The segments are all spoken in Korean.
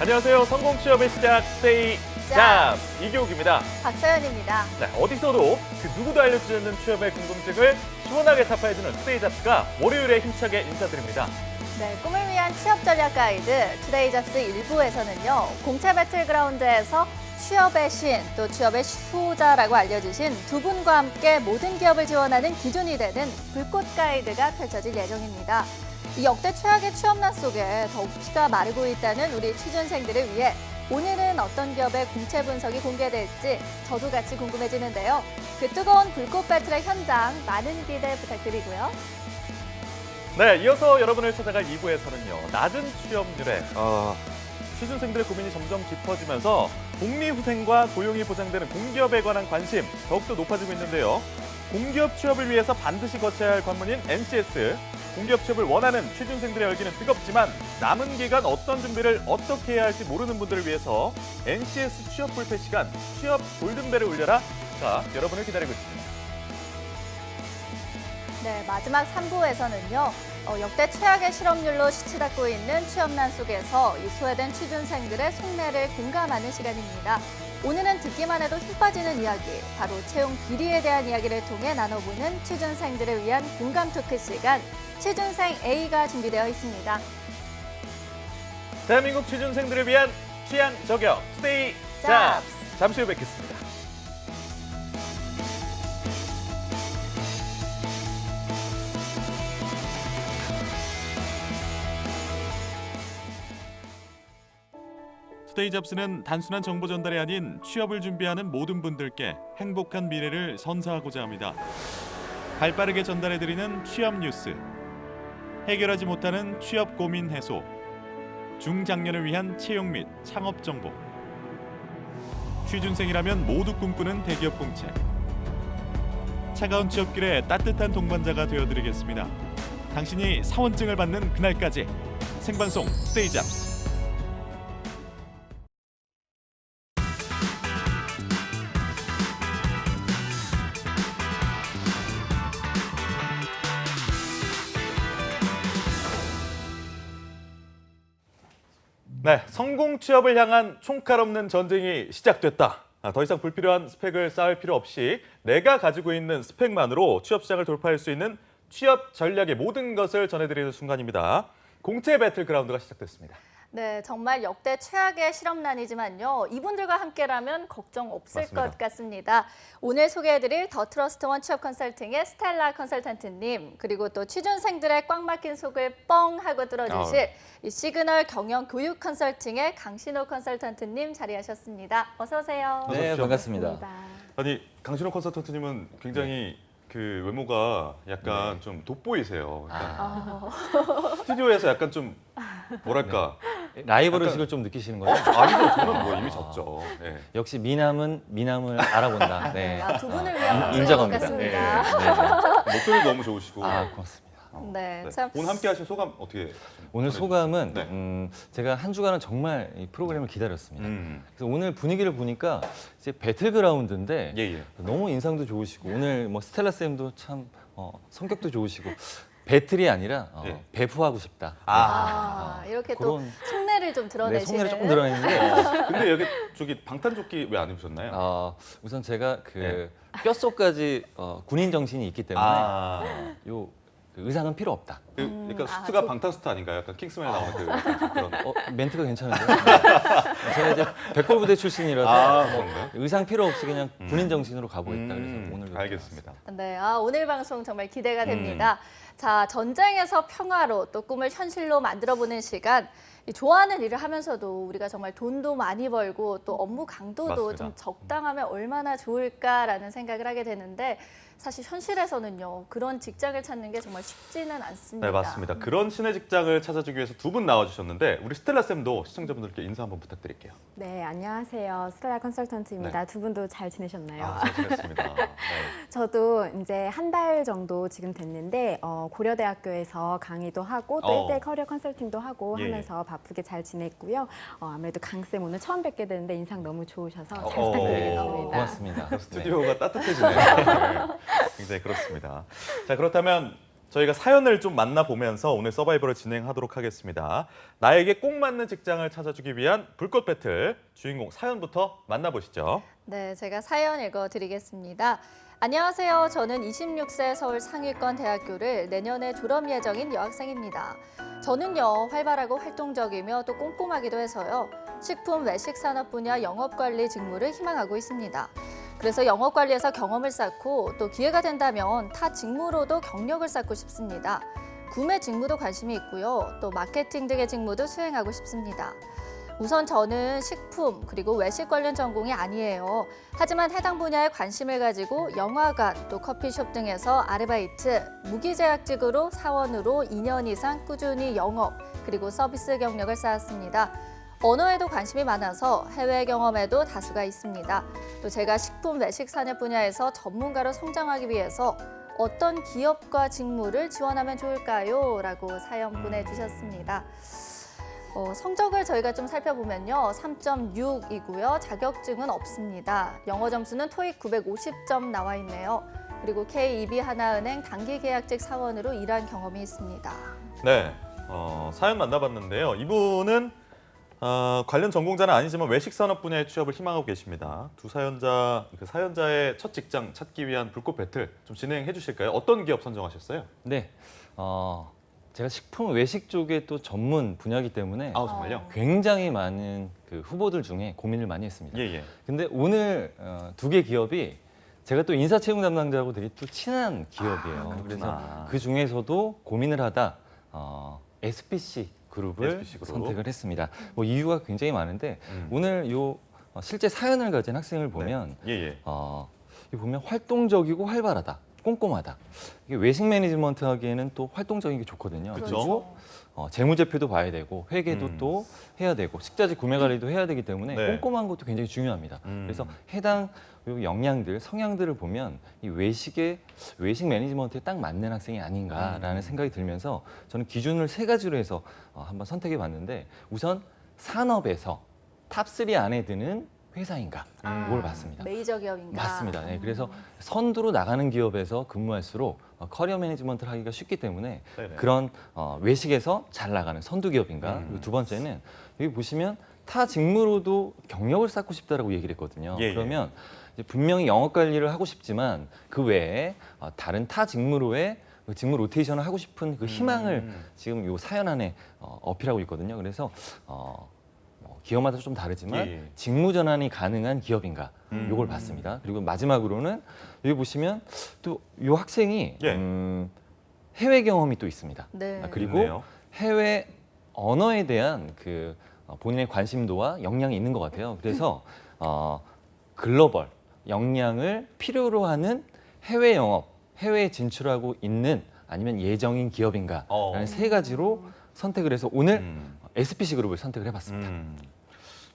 안녕하세요. 성공 취업의 시작 스테이 잡스 이교욱입니다. 박서연입니다. 네, 어디서도 그 누구도 알려주지 않는 취업의 궁금증을 시원하게 타파해주는 스테이 잡스가 월요일에 힘차게 인사드립니다. 네, 꿈을 위한 취업 전략 가이드 투데이 잡스 1부에서는요. 공채 배틀그라운드에서 취업의 신, 또 취업의 수호자라고 알려주신 두 분과 함께 모든 기업을 지원하는 기준이 되는 불꽃 가이드가 펼쳐질 예정입니다. 이 역대 최악의 취업난 속에 더욱 피가 마르고 있다는 우리 취준생들을 위해 오늘은 어떤 기업의 공채 분석이 공개될지 저도 같이 궁금해지는데요. 그 뜨거운 불꽃 배틀의 현장 많은 기대 부탁드리고요. 네, 이어서 여러분을 찾아갈 2부에서는요. 낮은 취업률에 취준생들의 고민이 점점 깊어지면서 복리후생과 고용이 보장되는 공기업에 관한 관심 더욱더 높아지고 있는데요. 공기업 취업을 위해서 반드시 거쳐야 할 관문인 NCS. 공기업 취업을 원하는 취준생들의 열기는 뜨겁지만 남은 기간 어떤 준비를 어떻게 해야 할지 모르는 분들을 위해서 NCS 취업 불패 시간, 취업 골든벨을 울려라. 자, 여러분을 기다리고 있습니다. 네, 마지막 3부에서는요. 역대 최악의 실업률로 시치닫고 있는 취업난 속에서 이 소외된 취준생들의 속내를 공감하는 시간입니다. 오늘은 듣기만 해도 힘 빠지는 이야기, 바로 채용 비리에 대한 이야기를 통해 나눠보는 취준생들을 위한 공감 토크 시간, 취준생 A가 준비되어 있습니다. 대한민국 취준생들을 위한 취향 저격 투데이 잡스. 잠시 후 뵙겠습니다. 투데이 잡스는 단순한 정보 전달이 아닌 취업을 준비하는 모든 분들께 행복한 미래를 선사하고자 합니다. 발빠르게 전달해드리는 취업 뉴스, 해결하지 못하는 취업 고민 해소, 중장년을 위한 채용 및 창업 정보, 취준생이라면 모두 꿈꾸는 대기업 공채. 차가운 취업길에 따뜻한 동반자가 되어드리겠습니다. 당신이 사원증을 받는 그날까지 생방송 투데이 잡스. 네, 성공 취업을 향한 총칼 없는 전쟁이 시작됐다. 더 이상 불필요한 스펙을 쌓을 필요 없이 내가 가지고 있는 스펙만으로 취업 시장을 돌파할 수 있는 취업 전략의 모든 것을 전해드리는 순간입니다. 공채 배틀그라운드가 시작됐습니다. 네, 정말 역대 최악의 실업난이지만요. 이분들과 함께라면 걱정 없을 맞습니다. 것 같습니다. 오늘 소개해드릴 더 트러스트원 취업 컨설팅의 스텔라 컨설턴트님, 그리고 또 취준생들의 꽉 막힌 속을 뻥 하고 뚫어주실 이 시그널 경영 교육 컨설팅의 강신호 컨설턴트님 자리하셨습니다. 어서 오세요. 네, 반갑습니다. 아니, 강신호 컨설턴트님은 굉장히 그 외모가 약간 좀 돋보이세요. 스튜디오에서 약간 좀 뭐랄까. 라이벌 의식을 좀 느끼시는 거죠? 아니죠, 저는 뭐 이미 졌죠. 네. 역시 미남은 미남을 알아본다. 네. 두 분을 위한 방송인 것 인정합니다. 같습니다. 목소리 너무 좋으시고. 고맙습니다. 네, 네. 참. 오늘 함께 하신 소감 어떻게? 오늘 소감은 네. 제가 한 주간은 정말 이 프로그램을 기다렸습니다. 그래서 오늘 분위기를 보니까 이제 배틀그라운드인데 예. 너무 인상도 좋으시고 오늘 뭐 스텔라 쌤도 참 성격도 좋으시고 배틀이 아니라 배후하고 싶다. 이렇게 그런, 또 속내를 좀 네, 드러내시는. 속내를 조금 드러내는데 근데 여기 저기 방탄조끼 왜 안 입으셨나요? 우선 제가 그 뼛속까지 군인 정신이 있기 때문에 요 그 의상은 필요 없다. 그러니까 수트가 방탄수트 아닌가요? 약간 킹스맨에 나오는 그런. 멘트가 괜찮은데요? 제가 이제 백골부대 출신이라서 그런가요? 의상 필요 없이 그냥 군인 정신으로 가보겠다. 그래서 오늘 알겠습니다. 네, 오늘 방송 정말 기대가 됩니다. 자, 전쟁에서 평화로 또 꿈을 현실로 만들어보는 시간. 이 좋아하는 일을 하면서도 우리가 정말 돈도 많이 벌고 또 업무 강도도 맞습니다. 좀 적당하면 얼마나 좋을까라는 생각을 하게 되는데 사실 현실에서는요. 그런 직장을 찾는 게 정말 쉽지는 않습니다. 네, 맞습니다. 그런 신의 직장을 찾아주기 위해서 두 분 나와주셨는데 우리 스텔라 쌤도 시청자분들께 인사 한번 부탁드릴게요. 네, 안녕하세요. 스텔라 컨설턴트입니다. 두 분도 잘 지내셨나요? 잘 지냈습니다. 네. 저도 이제 한 달 정도 지금 됐는데 고려대학교에서 강의도 하고 또 1대1 커리어 컨설팅도 하고 하면서 바쁘게 잘 지냈고요. 아무래도 강쌤 오늘 처음 뵙게 되는데 인상 너무 좋으셔서 잘 부탁드리겠습니다. 고맙습니다. 스튜디오가 따뜻해지네요. 네. 굉장히 그렇습니다. 자, 그렇다면 저희가 사연을 좀 만나보면서 오늘 서바이벌을 진행하도록 하겠습니다. 나에게 꼭 맞는 직장을 찾아주기 위한 불꽃 배틀, 주인공 사연부터 만나보시죠. 네, 제가 사연 읽어드리겠습니다. 안녕하세요. 저는 26세 서울 상위권 대학교를 내년에 졸업 예정인 여학생입니다. 저는요, 활발하고 활동적이며 또 꼼꼼하기도 해서요, 식품 외식 산업 분야 영업관리 직무를 희망하고 있습니다. 그래서 영업관리에서 경험을 쌓고 또 기회가 된다면 타 직무로도 경력을 쌓고 싶습니다. 구매 직무도 관심이 있고요, 또 마케팅 등의 직무도 수행하고 싶습니다. 우선 저는 식품 그리고 외식 관련 전공이 아니에요. 하지만 해당 분야에 관심을 가지고 영화관 또 커피숍 등에서 아르바이트, 무기계약직으로 사원으로 2년 이상 꾸준히 영업 그리고 서비스 경력을 쌓았습니다. 언어에도 관심이 많아서 해외 경험에도 다수가 있습니다. 또 제가 식품 외식 산업 분야에서 전문가로 성장하기 위해서 어떤 기업과 직무를 지원하면 좋을까요? 라고 사연 보내주셨습니다. 성적을 저희가 좀 살펴보면요. 3.6이고요. 자격증은 없습니다. 영어 점수는 토익 950점 나와 있네요. 그리고 KB 하나은행 단기계약직 사원으로 일한 경험이 있습니다. 네, 사연 만나봤는데요. 이분은 관련 전공자는 아니지만 외식 산업 분야의 취업을 희망하고 계십니다. 두 사연자, 그 사연자의 첫 직장 찾기 위한 불꽃 배틀 좀 진행해 주실까요? 어떤 기업 선정하셨어요? 네, 제가 식품 외식 쪽에 또 전문 분야이기 때문에 아, 정말요? 굉장히 많은 그 후보들 중에 고민을 많이 했습니다. 예. 근데 오늘 두 개 기업이 제가 또 인사채용 담당자하고 되게 또 친한 기업이에요. 그래서 그 중에서도 고민을 하다 SPC 그룹을 SPC 그룹. 선택을 했습니다. 뭐 이유가 굉장히 많은데 오늘 요 실제 사연을 가진 학생을 보면 예. 이 보면 활동적이고 활발하다, 꼼꼼하다. 이게 외식 매니지먼트 하기에는 또 활동적인 게 좋거든요. 그렇죠. 그리고 재무제표도 봐야 되고 회계도 또 해야 되고 식자재 구매 관리도 해야 되기 때문에 네. 꼼꼼한 것도 굉장히 중요합니다. 그래서 해당 요 영양들, 성향들을 보면 이 외식 매니지먼트에 딱 맞는 학생이 아닌가라는 생각이 들면서 저는 기준을 세 가지로 해서 한번 선택해 봤는데 우선 산업에서 탑3 안에 드는 회사인가 이걸 봤습니다. 메이저 기업인가? 맞습니다. 네, 그래서 선두로 나가는 기업에서 근무할수록 커리어 매니지먼트를 하기가 쉽기 때문에 네네. 그런 외식에서 잘 나가는 선두 기업인가. 그리고 두 번째는 여기 보시면 타 직무로도 경력을 쌓고 싶다라고 얘기를 했거든요. 예. 그러면 이제 분명히 영업 관리를 하고 싶지만 그 외에 다른 타 직무로의 그 직무 로테이션을 하고 싶은 그 희망을 지금 요 사연 안에 어필하고 있거든요. 그래서 기업마다 좀 다르지만 예. 직무 전환이 가능한 기업인가 요걸 봤습니다. 그리고 마지막으로는 여기 보시면 또 요 학생이 예. 해외 경험이 또 있습니다. 네. 그리고 좋네요. 해외 언어에 대한 그 본인의 관심도와 역량이 있는 것 같아요. 그래서 글로벌 역량을 필요로 하는 해외 영업, 해외에 진출하고 있는 아니면 예정인 기업인가라는 세 가지로 선택을 해서 오늘 SPC 그룹을 선택을 해봤습니다.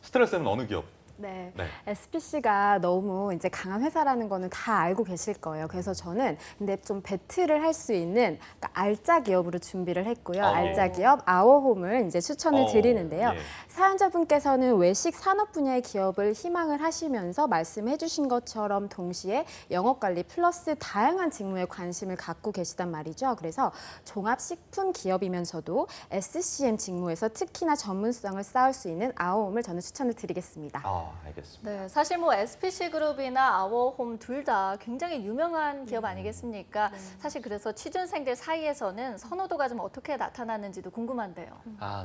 스텔라쌤은 어느 기업? 네. 네. SPC가 너무 이제 강한 회사라는 거는 다 알고 계실 거예요. 그래서 저는 근데 좀 배틀을 할 수 있는 그러니까 알짜 기업으로 준비를 했고요. 알짜 기업 아워홈을 이제 추천을 드리는데요. 예. 사연자분께서는 외식 산업 분야의 기업을 희망을 하시면서 말씀해 주신 것처럼 동시에 영업관리 플러스 다양한 직무에 관심을 갖고 계시단 말이죠. 그래서 종합식품 기업이면서도 SCM 직무에서 특히나 전문성을 쌓을 수 있는 아워홈을 저는 추천을 드리겠습니다. 알겠습니다. 네, 사실 뭐 SPC 그룹이나 아워홈 둘 다 굉장히 유명한 기업 아니겠습니까? 사실 그래서 취준생들 사이에서는 선호도가 좀 어떻게 나타나는지도 궁금한데요.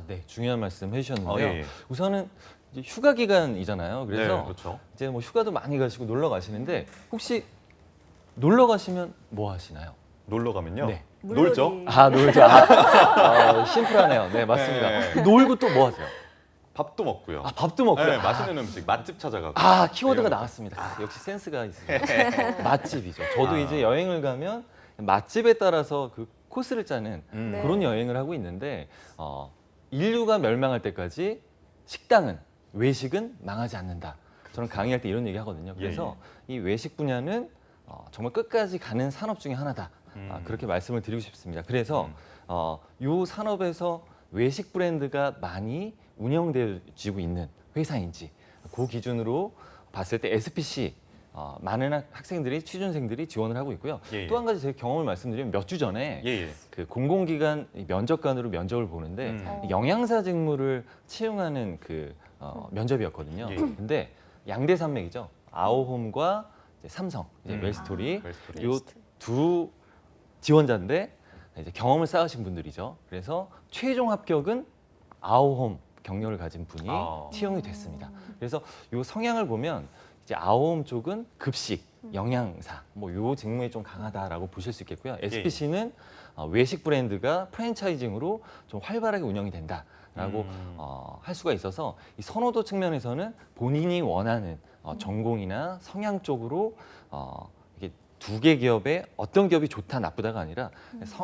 네, 중요한 말씀 해주셨는데요. 예. 우선은 이제 휴가 기간이잖아요. 그래서 네, 그렇죠. 이제 뭐 휴가도 많이 가시고 놀러 가시는데 혹시 놀러 가시면 뭐 하시나요? 놀러 가면요. 네. 놀죠. 놀죠. 심플하네요. 네, 맞습니다. 네. 놀고 또 뭐 하세요? 밥도 먹고요. 밥도 먹고요. 네, 맛있는 음식, 맛집 찾아가고. 키워드가 이런 거. 나왔습니다. 역시 센스가 있습니다. 맛집이죠. 저도 이제 여행을 가면 맛집에 따라서 그 코스를 짜는 네. 그런 여행을 하고 있는데 인류가 멸망할 때까지 식당은 외식은 망하지 않는다. 저는 강의할 때 이런 얘기 하거든요. 그래서 이 외식 분야는 정말 끝까지 가는 산업 중에 하나다. 그렇게 말씀을 드리고 싶습니다. 그래서 이 산업에서 외식 브랜드가 많이 운영되어지고 있는 회사인지 그 기준으로 봤을 때 SPC 많은 학생들이 취준생들이 지원을 하고 있고요. 예, 예. 또 한 가지 제 경험을 말씀드리면 몇 주 전에 예, 예. 그 공공기관 면접관으로 면접을 보는데 영양사 직무를 채용하는 그 면접이었거든요. 예. 근데 양대 산맥이죠. 아오홈과 이제 삼성, 이제 음. 웰스토리 웰스토리. 요 두 지원자인데 이제 경험을 쌓으신 분들이죠. 그래서 최종 합격은 아오홈 경력을 가진 분이 채용이 됐습니다. 그래서 요 성향을 보면 이제 아오홈 쪽은 급식, 영양사 뭐 요 직무에 좀 강하다라고 보실 수 있겠고요. SPC는 외식 브랜드가 프랜차이징으로 좀 활발하게 운영이 된다라고 할 수가 있어서 이 선호도 측면에서는 본인이 원하는 전공이나 성향 쪽으로 이게 두 개 기업에 어떤 기업이 좋다 나쁘다가 아니라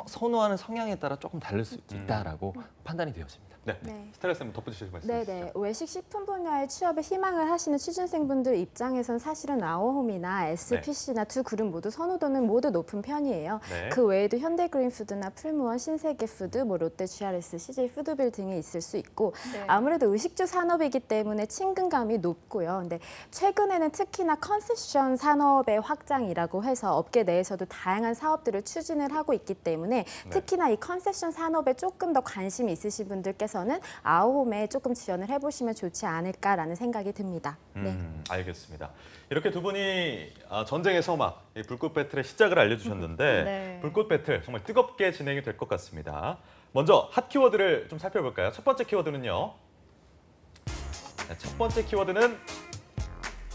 선호하는 성향에 따라 조금 다를 수 있다라고 판단이 되어집니다. 네. 네. 스텔라 쌤 덧붙이실 말씀 네네. 있으시죠? 외식 식품 분야의 취업에 희망을 하시는 취준생분들 입장에선 사실은 아오홈이나 SPC나 두 그룹 모두 선호도는 모두 높은 편이에요. 네. 그 외에도 현대그린푸드나 풀무원, 신세계푸드, 뭐 롯데 GRS, CJ 푸드빌 등이 있을 수 있고 네. 아무래도 의식주 산업이기 때문에 친근감이 높고요. 근데 최근에는 특히나 컨세션 산업의 확장이라고 해서 업계 내에서도 다양한 사업들을 추진을 하고 있기 때문에 특히나 이 컨세션 산업에 조금 더 관심이 있으신 분들께서는 아오홈에 조금 지원을 해보시면 좋지 않을까라는 생각이 듭니다. 네. 알겠습니다. 이렇게 두 분이 전쟁의 서막, 이 불꽃 배틀의 시작을 알려주셨는데 네. 불꽃 배틀 정말 뜨겁게 진행이 될 것 같습니다. 먼저 핫 키워드를 좀 살펴볼까요? 첫 번째 키워드는요. 네, 첫 번째 키워드는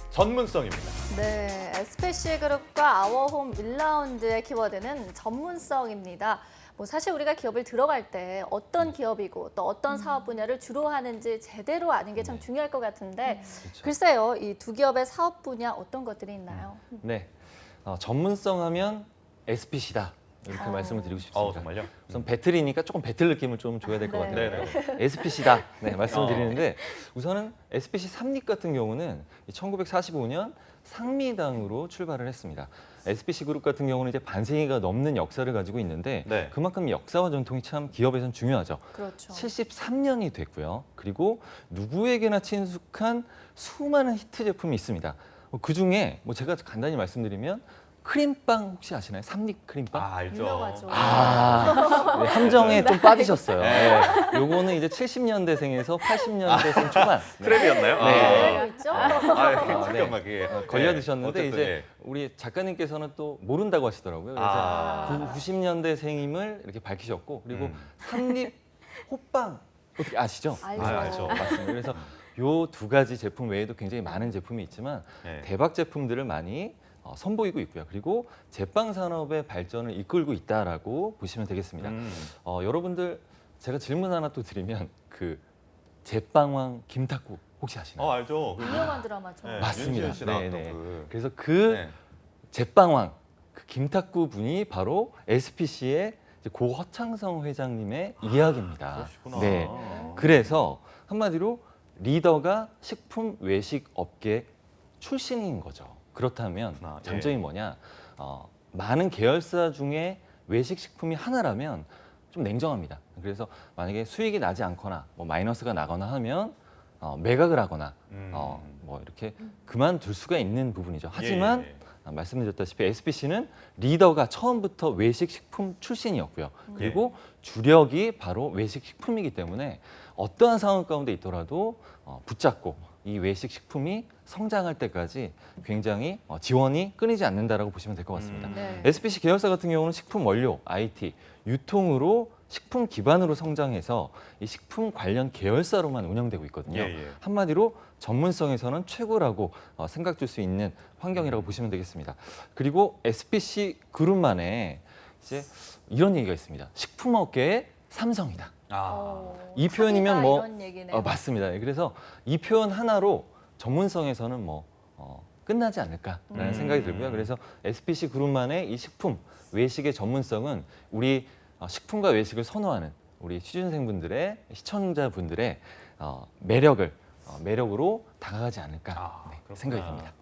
전문성입니다. 네, SPC 그룹과 아워홈 1라운드의 키워드는 전문성입니다. 뭐 사실 우리가 기업을 들어갈 때 어떤 기업이고 또 어떤 사업 분야를 주로 하는지 제대로 아는 게 참 중요할 것 같은데 그렇죠. 글쎄요, 이 두 기업의 사업 분야 어떤 것들이 있나요? 네, 전문성 하면 SPC다 이렇게 말씀을 드리고 싶습니다. 정말요? 우선 배틀이니까 조금 배틀 느낌을 좀 줘야 될 것 네. 같아요. 네네. SPC다 말씀을 드리는데 우선은 SPC 삼립 같은 경우는 1945년 상미당으로 출발을 했습니다. SPC 그룹 같은 경우는 이제 반세기가 넘는 역사를 가지고 있는데 네. 그만큼 역사와 전통이 참 기업에선 중요하죠. 그렇죠. 73년이 됐고요. 그리고 누구에게나 친숙한 수많은 히트 제품이 있습니다. 그 중에 뭐 제가 간단히 말씀드리면 크림빵 혹시 아시나요? 삼립 크림빵? 알죠. 유명하죠. 네, 함정에 좀 빠지셨어요. 네. 요거는 이제 70년대생에서 80년대생 초반. 네. 트랩이었나요? 네. 알고 있죠? 잠깐만, 예. 걸려 드셨는데 어쨌든, 이제 예. 우리 작가님께서는 또 모른다고 하시더라고요. 그래서 90년대생임을 이렇게 밝히셨고 그리고 삼립 호빵 어떻게 아시죠? 알죠. 알죠. 맞습니다. 그래서 요 두 가지 제품 외에도 굉장히 많은 제품이 있지만 네. 대박 제품들을 많이 선보이고 있고요. 그리고 제빵 산업의 발전을 이끌고 있다라고 보시면 되겠습니다. 여러분들 제가 질문 하나 또 드리면 그 제빵왕 김탁구 혹시 아시나요? 알죠. 유명한 드라마죠. 네, 맞습니다. 윤지은 씨 나왔던 네, 네. 그. 그래서 그 네. 제빵왕 그 김탁구 분이 바로 SPC의 고 허창성 회장님의 이야기입니다. 그러시구나. 네. 그래서 한마디로 리더가 식품 외식 업계 출신인 거죠. 그렇다면 그렇구나. 예. 장점이 뭐냐? 많은 계열사 중에 외식 식품이 하나라면 좀 냉정합니다. 그래서 만약에 수익이 나지 않거나 뭐 마이너스가 나거나 하면 매각을 하거나 뭐 이렇게 그만둘 수가 있는 부분이죠. 하지만 예. 말씀드렸다시피 SPC는 리더가 처음부터 외식 식품 출신이었고요. 그리고 주력이 바로 외식 식품이기 때문에 어떠한 상황 가운데 있더라도 붙잡고 이 외식 식품이 성장할 때까지 굉장히 지원이 끊이지 않는다라고 보시면 될 것 같습니다. 네. SPC 계열사 같은 경우는 식품 원료, IT, 유통으로 식품 기반으로 성장해서 이 식품 관련 계열사로만 운영되고 있거든요. 예. 한마디로 전문성에서는 최고라고 생각될 수 있는 환경이라고 보시면 되겠습니다. 그리고 SPC 그룹만의 이제 이런 얘기가 있습니다. 식품업계의 삼성이다. 이 표현이면 뭐 이런 얘기네요. 맞습니다. 그래서 이 표현 하나로 전문성에서는 뭐 끝나지 않을까라는 생각이 들고요. 그래서 SPC 그룹만의 이 식품 외식의 전문성은 우리 식품과 외식을 선호하는 우리 취준생분들의 시청자분들의 매력으로 다가가지 않을까 그렇구나. 생각이 듭니다.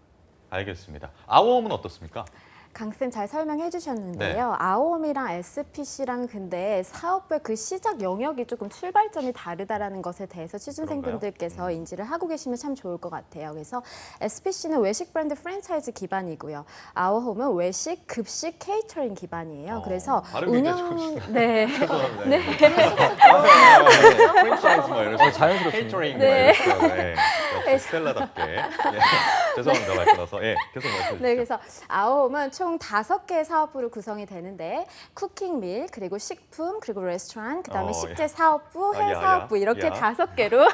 알겠습니다. 아워홈은 어떻습니까? 강쌤 잘 설명해 주셨는데요. 아오홈이랑 SPC랑 근데 사업의 그 시작 영역이 조금 출발점이 다르다라는 것에 대해서 취준생분들께서 인지를 하고 계시면 참 좋을 것 같아요. 그래서 SPC는 외식 브랜드 프랜차이즈 기반이고요. 아오홈은 외식, 급식, 케이터링 기반이에요. 그래서 발음이 네. 네. 프랜차이즈 뭐 이런 자연스럽습니다. 케이터링 네. 뭐 이런 거. 네. 역시 스텔라답게. 죄송합니다. 말 끊어서. 그래서 말씀해 주시죠. 네, 그래서 아오홈은 총 5개의 사업부로 구성이 되는데 쿠킹 밀, 그리고 식품, 그리고 레스토랑, 그다음에 식재 사업부, 헤어 사업부 이렇게 5개로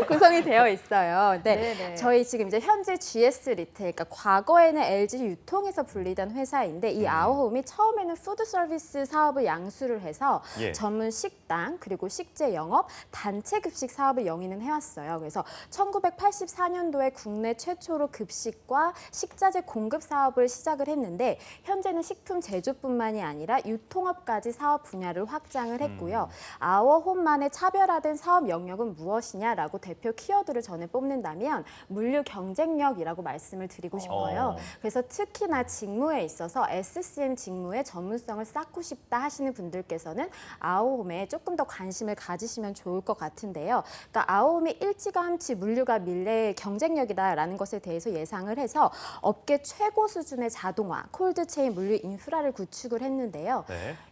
구성이 되어 있어요. 네네. 저희 지금 이제 현재 GS 리테일, 그러니까 과거에는 LG 유통에서 분리된 회사인데 이 아오홈이 처음에는 푸드 서비스 사업을 양수를 해서 전문 식당 그리고 식재 영업, 단체 급식 사업을 영위는 해왔어요. 그래서 1984년도에 국내 최초로 급식과 식자재 공급 사업을 시작을 했는데 현재는 식품 제조뿐만이 아니라 유통업까지 사업 분야를 확장을 했고요. 아오홈만의 차별화된 사업 영역은 무엇이냐라고 대표 키워드를 전에 뽑는다면 물류 경쟁력이라고 말씀을 드리고 싶어요. 그래서 특히나 직무에 있어서 SCM 직무의 전문성을 쌓고 싶다 하시는 분들께서는 아오홈에 조금 더 관심을 가지시면 좋을 것 같은데요. 그러니까 아오홈이 일찌감치 물류가 미래의 경쟁력이다라는 것에 대해서 예상을 해서 업계 최고 수준의 자동화, 콜드체인 물류 인프라를 구축을 했는데요.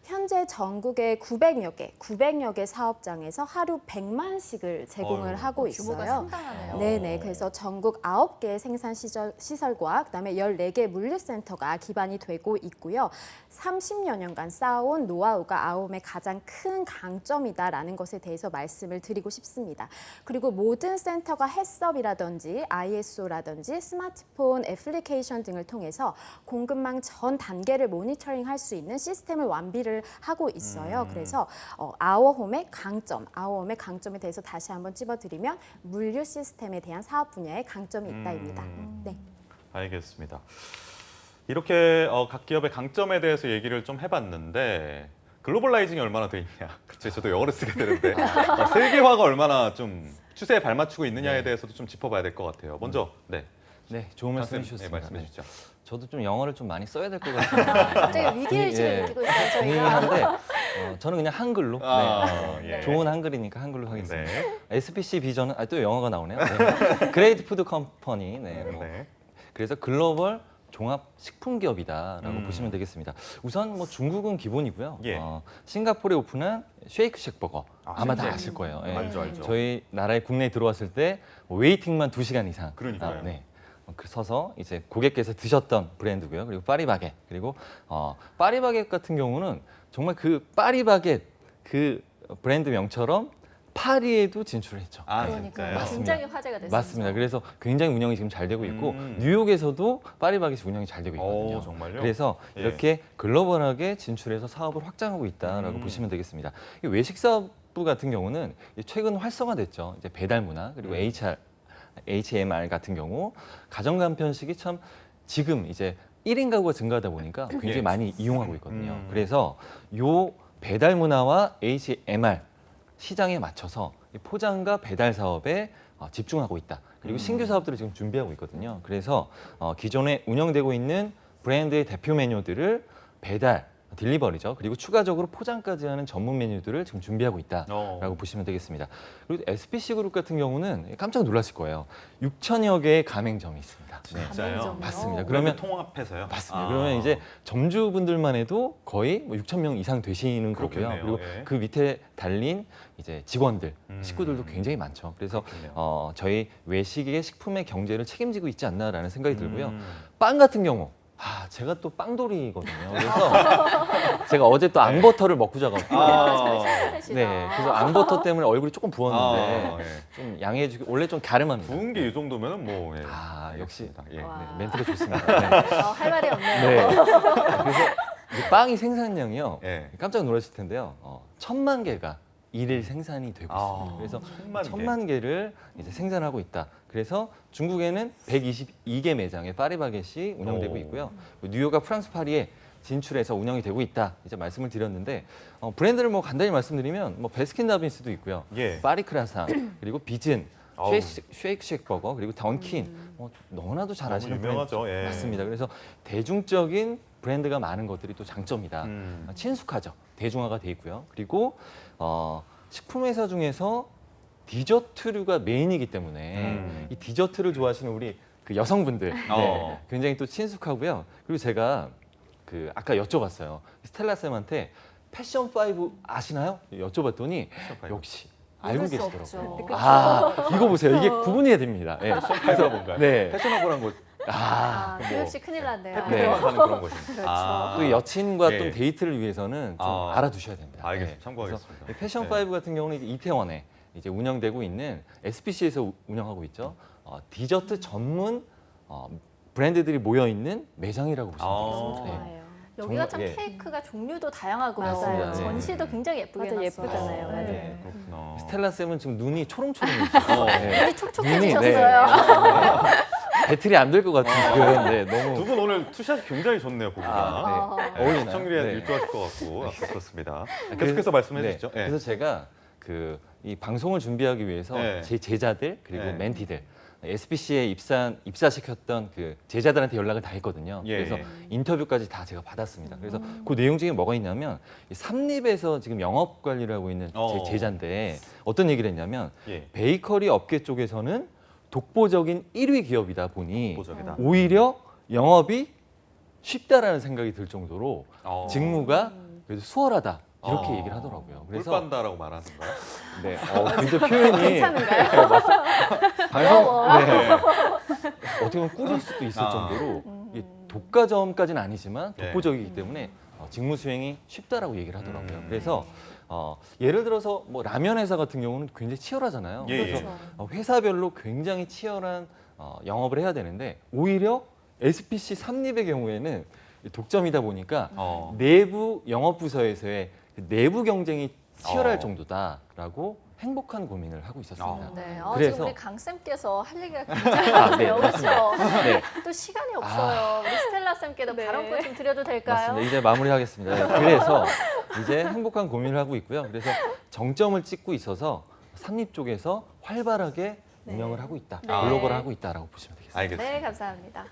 현재 전국에 900여 개 사업장에서 하루 100만씩을 제공을 하고 있어요. 규모가 상당하네요. 네네. 그래서 전국 9개의 생산 시설과 그다음에 14개 물류센터가 기반이 되고 있고요. 30여 년간 쌓아온 노하우가 아오홈의 가장 큰 강점이다라는 것에 대해서 말씀을 드리고 싶습니다. 그리고 모든 센터가 해썹이라든지 ISO라든지 스마트폰 애플리케이션 등을 통해서 공급망 전 단계를 모니터링할 수 있는 시스템을 완비를 하고 있어요. 그래서 아오홈의 강점에 대해서 다시 한번 찝어드리면 물류 시스템에 대한 사업 분야의 강점이 있다입니다. 네. 알겠습니다. 이렇게 각 기업의 강점에 대해서 얘기를 좀 해봤는데 글로벌라이징이 얼마나 돼 있냐. 그치, 저도 영어를 쓰게 되는데 세계화가 얼마나 좀 추세에 발맞추고 있느냐에 대해서도 좀 짚어봐야 될 것 같아요. 먼저 네, 좋은 말씀 강쌤, 해주셨습니다. 말씀해 주시죠. 저도 좀 영어를 좀 많이 써야 될 것 같아요. 갑자기 위기의식을 느끼고 있어요, 저희가. 분명한데 저는 그냥 한글로 좋은 한글이니까 한글로 하겠습니다. SPC 비전은 또 영어가 나오네요. 그레이트 푸드 컴퍼니. 그래서 글로벌 종합 식품 기업이다라고 보시면 되겠습니다. 우선 뭐 중국은 기본이고요. 싱가포르에 오픈한 쉐이크쉑 버거 아마 다 아실 거예요. 알죠. 저희 나라에 국내에 들어왔을 때 웨이팅만 2시간 이상. 그러니까요. 서서 이제 고객께서 드셨던 브랜드고요. 그리고 파리바겟. 그리고 파리바겟 같은 경우는 정말 그 파리바겟 그 브랜드 명처럼 파리에도 진출했죠. 그러니까요. 굉장히 화제가 됐습니다. 맞습니다. 그래서 굉장히 운영이 지금 잘 되고 있고 뉴욕에서도 파리바겟이 운영이 잘 되고 있거든요. 정말요? 그래서 이렇게 글로벌하게 진출해서 사업을 확장하고 있다라고 보시면 되겠습니다. 이 외식 사업부 같은 경우는 최근 활성화됐죠. 이제 배달 문화 그리고 HMR 같은 경우 가정 간편식이 참 지금 이제 1인 가구가 증가하다 보니까 굉장히 많이 이용하고 있거든요. 그래서 요 배달 문화와 HMR 시장에 맞춰서 포장과 배달 사업에 집중하고 있다. 그리고 신규 사업들을 지금 준비하고 있거든요. 그래서 기존에 운영되고 있는 브랜드의 대표 메뉴들을 배달, 딜리버리죠. 그리고 추가적으로 포장까지 하는 전문 메뉴들을 지금 준비하고 있다라고 보시면 되겠습니다. 그리고 SPC 그룹 같은 경우는 깜짝 놀라실 거예요. 6천여 개의 가맹점이 있습니다. 진짜요? 맞습니다. 그러면 그러면 통합해서요? 맞습니다. 그러면 이제 점주분들만 해도 거의 뭐 6천 명 이상 되시는 거고요. 그렇겠네요. 그리고 그 밑에 달린 이제 직원들, 식구들도 굉장히 많죠. 그래서 저희 외식의 식품의 경제를 책임지고 있지 않나라는 생각이 들고요. 빵 같은 경우. 제가 또 빵돌이거든요. 그래서 제가 어제 또 앙버터를 먹고 자가지고 그래서 앙버터 때문에 얼굴이 조금 부었는데 좀 양해해 주시고 원래 좀 갸름합니다. 부은 게 이 정도면 뭐 역시 와. 멘트가 좋습니다. 할 말이 없네요. 그래서 이 빵이 생산량이요. 깜짝 놀라실 텐데요. 1,000만 개가 일일 생산이 되고 있습니다. 그래서 1,000만 개를 이제 생산하고 있다. 그래서 중국에는 122개 매장의 파리바겟이 운영되고 있고요. 뉴욕과 프랑스 파리에 진출해서 운영이 되고 있다. 이제 말씀을 드렸는데 브랜드를 뭐 간단히 말씀드리면 뭐 베스킨라빈스도 있고요. 파리크라상 그리고 비즌, 아우. 쉐이크 버거 그리고 던킨 너무나도 잘 너무 아시는 유명하죠. 예. 맞습니다. 그래서 대중적인 브랜드가 많은 것들이 또 장점이다. 친숙하죠. 대중화가 돼 있고요. 그리고 식품회사 중에서 디저트류가 메인이기 때문에 이 디저트를 좋아하시는 우리 그 여성분들 네, 굉장히 또 친숙하고요. 그리고 제가 그 아까 여쭤봤어요. 스텔라 쌤한테 패션 5 아시나요? 여쭤봤더니 역시 알고 모를 수 계시더라고요. 없죠. 아 이거 보세요. 이게 구분이 됩니다. 네. 패션 뭔가요? 네. 패셔너블한 곳. 교육 씨 큰일 났네요. 네. 해피만 하는 그런 곳입니다. 그렇죠. 또 여친과 예. 또 데이트를 위해서는 좀 아. 알아두셔야 됩니다. 알겠습니다. 네. 참고하겠습니다. 그래서 패션 네. 5 같은 경우는 이제 이태원에 이제 운영되고 있는 SPC에서 운영하고 있죠. 디저트 전문 브랜드들이 모여 있는 매장이라고 보시면 아. 되겠습니다. 네. 좋아요. 여기가 정말, 참 예. 케이크가 종류도 다양하고요. 맞아요. 전시도 굉장히 예쁘게 맞아, 해놨어요. 예쁘잖아요. 맞아요. 네. 그렇구나. 스텔라 쌤은 지금 눈이 초롱초롱해지죠. 네. 눈이 촉촉해지셨어요. 배틀이 안 될 것 같은 그런데 두 너무 분 오늘 투샷이 굉장히 좋네요, 보기가. 아, 네. 네, 어울리나요? 시청률이 네. 일조하실 것 같고 그렇습니다. 계속해서 말씀해 네. 주시죠. 예. 그래서 제가 그 이 방송을 준비하기 위해서 네. 제 제자들 그리고 네. 멘티들 SBC에 입사시켰던 그 제자들한테 연락을 다 했거든요. 예. 그래서 인터뷰까지 다 제가 받았습니다. 그래서 그 내용 중에 뭐가 있냐면 이 삼립에서 지금 영업 관리를 하고 있는 제 제자인데 어떤 얘기를 했냐면 예. 베이커리 업계 쪽에서는 독보적인 1위 기업이다 보니 보적이다. 오히려 영업이 쉽다라는 생각이 들 정도로 직무가 그래도 수월하다 이렇게 얘기를 하더라고요. 그래서 꿀빤다라고 말하는 거예요? 네, 굉장히 표현이 괜찮은가요? 방송 네. 어떻게 보면 꿀일 수도 있을 아. 정도로 이게 독과점까지는 아니지만 네. 독보적이기 때문에 직무 수행이 쉽다라고 얘기를 하더라고요. 그래서 네. 예를 들어서 뭐 라면 회사 같은 경우는 굉장히 치열하잖아요. 예, 그래서 그렇죠. 회사별로 굉장히 치열한 영업을 해야 되는데 오히려 SPC 삼립의 경우에는 독점이다 보니까 내부 영업 부서에서의 내부 경쟁이 치열할 정도다라고 행복한 고민을 하고 있었습니다. 네, 그래서- 지금 우리 강 쌤께서 할 얘기가 굉장히 많네요. 그렇죠? 네, 또 시간이 없어요. 우리 스텔라 쌤께도 네. 발언권 좀 드려도 될까요? 맞습니다. 이제 마무리하겠습니다. 네, 그래서 이제 행복한 고민을 하고 있고요. 그래서 정점을 찍고 있어서 삼립 쪽에서 활발하게 운영을 하고 있다, 네. 글로벌을 하고 있다라고 보시면 되겠습니다. 알겠습니다. 네, 감사합니다.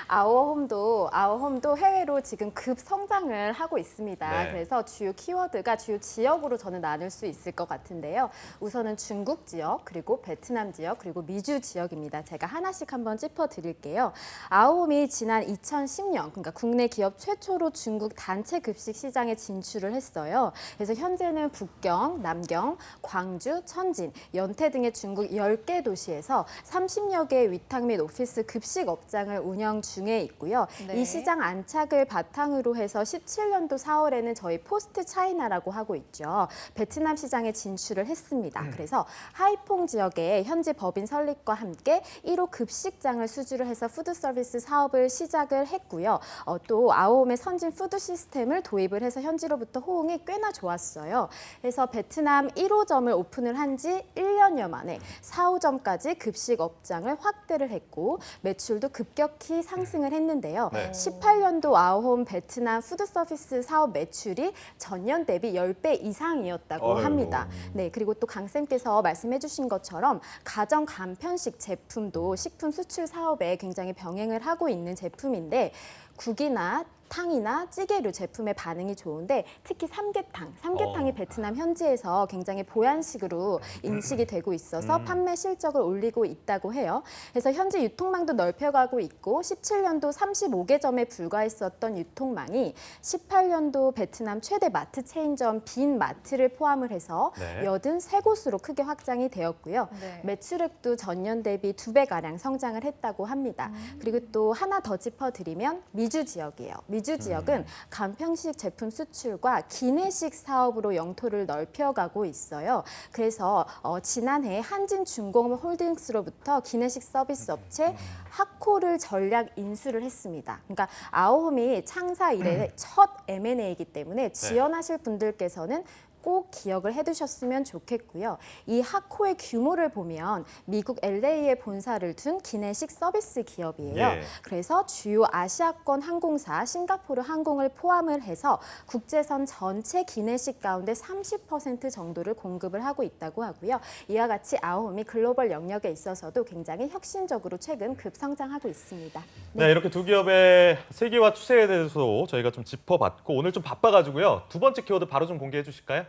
아워홈도 해외로 지금 급 성장을 하고 있습니다. 네. 그래서 주요 키워드가 주요 지역으로 저는 나눌 수 있을 것 같은데요. 우선은 중국 지역, 그리고 베트남 지역, 그리고 미주 지역입니다. 제가 하나씩 한번 짚어드릴게요. 아워홈이 지난 2010년, 그러니까 국내 기업 최초로 중국 단체 급식 시장에 진출을 했어요. 그래서 현재는 북경, 남경, 광주, 천진, 연태 등의 중국 10개 도시에서 30여 개의 위탁 및 오피스 급식 업장을 운영 중에 있고요. 네. 이 시장 안착을 바탕으로 해서 17년도 4월에는 저희 포스트 차이나라고 하고 있죠. 베트남 시장에 진출을 했습니다. 그래서 하이퐁 지역에 현지 법인 설립과 함께 1호 급식장을 수주를 해서 푸드 서비스 사업을 시작을 했고요. 또 아오홈의 선진 푸드 시스템을 도입을 해서 현지로부터 호응이 꽤나 좋았어요. 그래서 베트남 1호점을 오픈을 한 지 1년여 만에 4호점까지 급식 업장을 확대를 했고 매출도 급격히 상승을 했는데요. 네. 18년도 아오홈 베트남 푸드 서비스 사업 매출이 전년 대비 10배 이상이었다고 어이구. 합니다. 네, 그리고 또 강 쌤께서 말씀해 주신 것처럼 가정 간편식 제품도 식품 수출 사업에 굉장히 병행을 하고 있는 제품인데 국이나 탕이나 찌개류 제품의 반응이 좋은데 특히 삼계탕이 베트남 현지에서 굉장히 보양식으로 인식이 되고 있어서 판매 실적을 올리고 있다고 해요. 그래서 현재 유통망도 넓혀가고 있고 17년도 35개점에 불과했었던 유통망이 18년도 베트남 최대 마트 체인점 빈 마트를 포함을 해서 네. 83곳으로 크게 확장이 되었고요. 네. 매출액도 전년 대비 2배가량 성장을 했다고 합니다. 그리고 또 하나 더 짚어드리면 미주 지역이에요. 미주 지역은 간편식 제품 수출과 기내식 사업으로 영토를 넓혀가고 있어요. 그래서 지난해 한진중공업홀딩스로부터 기내식 서비스 업체 하코를 전략 인수를 했습니다. 그러니까 아오홈이 창사 이래 첫 M&A이기 때문에 지원하실 분들께서는 꼭 기억을 해두셨으면 좋겠고요. 이 하코의 규모를 보면 미국 LA에 본사를 둔 기내식 서비스 기업이에요. 예. 그래서 주요 아시아권 항공사 싱가포르 항공을 포함을 해서 국제선 전체 기내식 가운데 30% 정도를 공급을 하고 있다고 하고요. 이와 같이 아오홈이 글로벌 영역에 있어서도 굉장히 혁신적으로 최근 급성장하고 있습니다. 네, 이렇게 두 기업의 세계화 추세에 대해서도 저희가 좀 짚어봤고 오늘 좀 바빠가지고요. 두 번째 키워드 바로 좀 공개해 주실까요?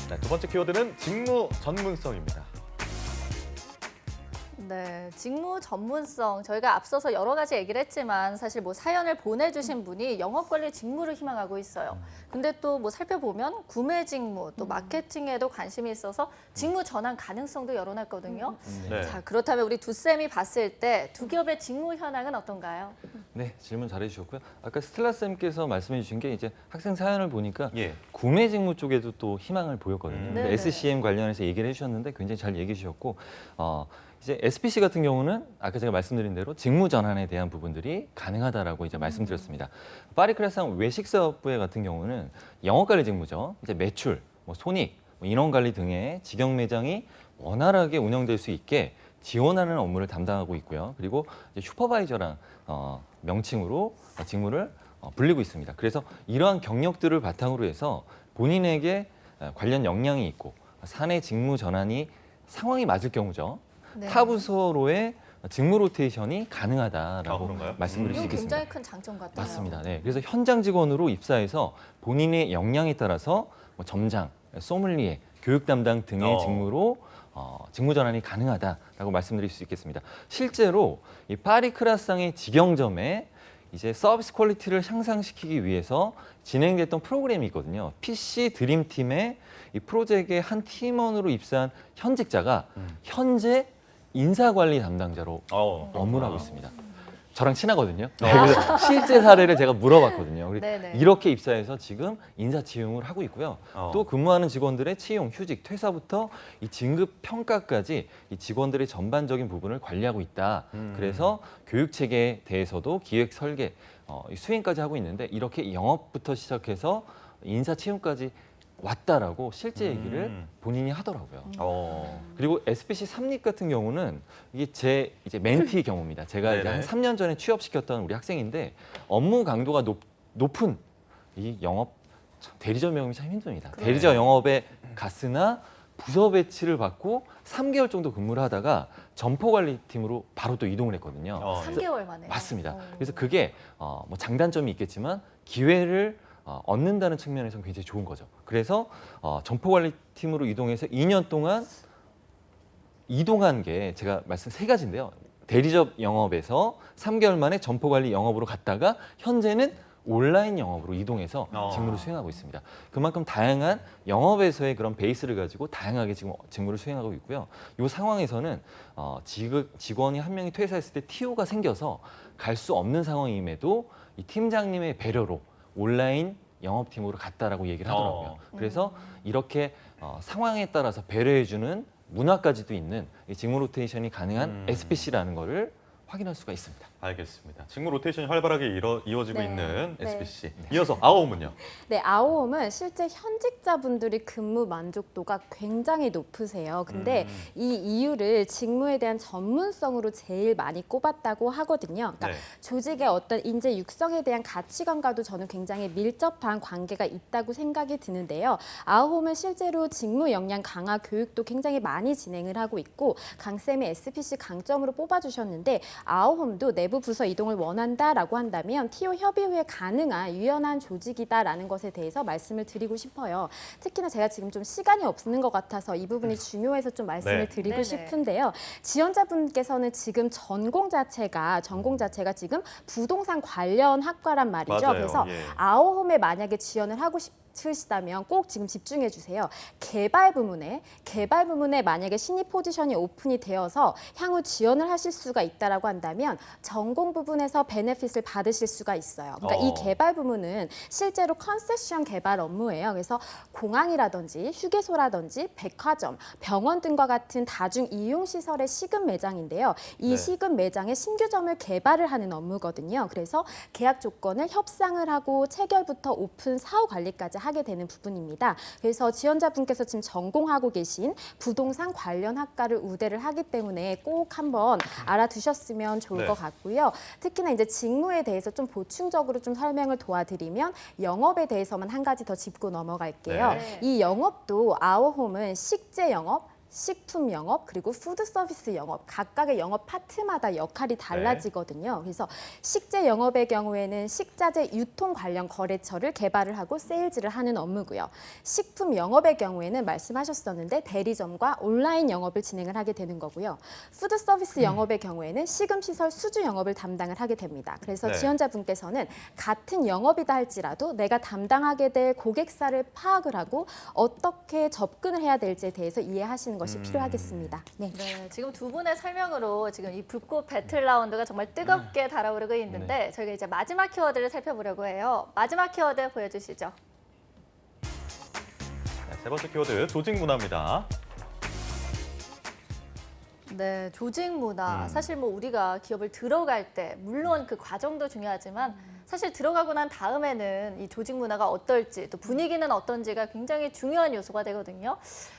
네, 두 번째 키워드는 직무 전문성입니다. 네, 직무 전문성. 저희가 앞서서 여러 가지 얘기를 했지만 사실 뭐 사연을 보내주신 분이 영업관리 직무를 희망하고 있어요. 근데 또 뭐 살펴보면 구매 직무, 또 마케팅에도 관심이 있어서 직무 전환 가능성도 열어놨거든요. 네. 자, 그렇다면 우리 두 쌤이 봤을 때 두 기업의 직무 현황은 어떤가요? 네, 질문 잘해주셨고요. 아까 스텔라 쌤께서 말씀해 주신 게 이제 학생 사연을 보니까 예. 구매 직무 쪽에도 또 희망을 보였거든요. 근데 네네. SCM 관련해서 얘기를 해주셨는데 굉장히 잘 얘기해 주셨고 이제 SPC 같은 경우는 아까 제가 말씀드린 대로 직무 전환에 대한 부분들이 가능하다라고 이제 말씀드렸습니다. 파리크라상 외식사업부회 같은 경우는 영업관리 직무죠. 이제 매출, 뭐 손익, 뭐 인원관리 등의 직영 매장이 원활하게 운영될 수 있게 지원하는 업무를 담당하고 있고요. 그리고 이제 슈퍼바이저랑 명칭으로 직무를 불리고 있습니다. 그래서 이러한 경력들을 바탕으로 해서 본인에게 관련 역량이 있고 사내 직무 전환이 상황이 맞을 경우죠. 네. 타 부서로의 직무 로테이션이 가능하다라고 그런가요? 말씀드릴 수 이건 있겠습니다. 굉장히 큰 장점 같아요. 맞습니다. 네. 그래서 현장 직원으로 입사해서 본인의 역량에 따라서 뭐 점장, 소믈리에, 교육 담당 등의 직무로 직무 전환이 가능하다라고 말씀드릴 수 있겠습니다. 실제로 이 파리크라상의 직영점에 이제 서비스 퀄리티를 향상시키기 위해서 진행됐던 프로그램이 있거든요. PC 드림팀의 이 프로젝트의 한 팀원으로 입사한 현직자가 현재 인사관리 담당자로 업무를 하고 있습니다. 저랑 친하거든요. 그래서 실제 사례를 제가 물어봤거든요. 네네. 이렇게 입사해서 지금 인사 채용을 하고 있고요. 어. 또 근무하는 직원들의 채용, 휴직, 퇴사부터 이 진급 평가까지 이 직원들의 전반적인 부분을 관리하고 있다. 그래서 교육 체계에 대해서도 기획, 설계, 수행까지 하고 있는데 이렇게 영업부터 시작해서 인사 채용까지 왔다라고 실제 얘기를 본인이 하더라고요. 그리고 SPC 삼립 같은 경우는 이게 제 이제 멘티 경우입니다. 제가 이제 한 네네. 3년 전에 취업시켰던 우리 학생인데 업무 강도가 높은 이 영업 참 대리점 영업이 참 힘듭니다. 대리점 영업에 갔으나 부서 배치를 받고 3개월 정도 근무를 하다가 점포 관리팀으로 바로 또 이동을 했거든요. 3개월 만에. 맞습니다. 그래서 그게 뭐 장단점이 있겠지만 기회를 얻는다는 측면에서는 굉장히 좋은 거죠. 그래서 점포관리팀으로 이동해서 2년 동안 이동한 게 제가 말씀 세 가지인데요. 대리점 영업에서 3개월 만에 점포관리 영업으로 갔다가 현재는 온라인 영업으로 이동해서 직무를 수행하고 있습니다. 그만큼 다양한 영업에서의 그런 베이스를 가지고 다양하게 지금 직무를 수행하고 있고요. 이 상황에서는 직원이 한 명이 퇴사했을 때 TO가 생겨서 갈 수 없는 상황임에도 이 팀장님의 배려로 온라인 영업팀으로 갔다라고 얘기를 하더라고요. 그래서 이렇게 상황에 따라서 배려해주는 문화까지도 있는 이 직무 로테이션이 가능한 SPC라는 거를 확인할 수가 있습니다. 알겠습니다. 직무 로테이션이 활발하게 이어지고 네. 있는 네. SPC. 이어서 아오홈은요? 네, 아오홈은 실제 현직자분들이 근무 만족도가 굉장히 높으세요. 근데 이 이유를 직무에 대한 전문성으로 제일 많이 꼽았다고 하거든요. 그러니까 네. 조직의 어떤 인재 육성에 대한 가치관과도 저는 굉장히 밀접한 관계가 있다고 생각이 드는데요. 아오홈은 실제로 직무 역량 강화 교육도 굉장히 많이 진행을 하고 있고 강쌤이 SPC 강점으로 뽑아주셨는데 아오홈도 내부 부서 이동을 원한다라고 한다면 TO 협의 후에 가능한 유연한 조직이다라는 것에 대해서 말씀을 드리고 싶어요. 특히나 제가 지금 좀 시간이 없는 것 같아서 이 부분이 중요해서 좀 말씀을 네. 드리고 네네. 싶은데요. 지원자분께서는 지금 전공 자체가 지금 부동산 관련 학과란 말이죠. 맞아요. 그래서 예. 아오홈에 만약에 지원을 하고 싶으시다면 꼭 지금 집중해 주세요. 개발 부문에 만약에 신입 포지션이 오픈이 되어서 향후 지원을 하실 수가 있다라고 한다면 전공 부분에서 베네핏을 받으실 수가 있어요. 그러니까 이 개발 부문은 실제로 컨세션 개발 업무예요. 그래서 공항이라든지 휴게소라든지 백화점, 병원 등과 같은 다중 이용 시설의 시급 매장인데요. 이 네. 시급 매장의 신규점을 개발을 하는 업무거든요. 그래서 계약 조건을 협상을 하고 체결부터 오픈 사후 관리까지 하게 되는 부분입니다. 그래서 지원자분께서 지금 전공하고 계신 부동산 관련 학과를 우대를 하기 때문에 꼭 한번 알아두셨으면 좋을 네. 것 같고요. 특히나 이제 직무에 대해서 좀 보충적으로 좀 설명을 도와드리면 영업에 대해서만 한 가지 더 짚고 넘어갈게요. 네. 이 영업도 아워홈은 식재 영업, 식품 영업 그리고 푸드 서비스 영업 각각의 영업 파트마다 역할이 달라지거든요. 그래서 식재 영업의 경우에는 식자재 유통 관련 거래처를 개발을 하고 세일즈를 하는 업무고요. 식품 영업의 경우에는 말씀하셨었는데 대리점과 온라인 영업을 진행을 하게 되는 거고요. 푸드 서비스 영업의 경우에는 시금시설 수주 영업을 담당을 하게 됩니다. 그래서 네. 지원자분께서는 같은 영업이다 할지라도 내가 담당하게 될 고객사를 파악을 하고 어떻게 접근을 해야 될지에 대해서 이해하시는 것이 필요하겠습니다. 네. 네, 지금 두 분의 설명으로 지금 이 불꽃 배틀 라운드가 정말 뜨겁게 달아오르고 있는데 저희가 이제 마지막 키워드를 살펴보려고 해요. 마지막 키워드 보여주시죠. 네, 세 번째 키워드 조직 문화입니다. 네, 조직 문화. 사실 뭐 우리가 기업을 들어갈 때 물론 그 과정도 중요하지만 사실 들어가고 난 다음에는 이 조직 문화가 어떨지 또 분위기는 어떤지가 굉장히 중요한 요소가 되거든요.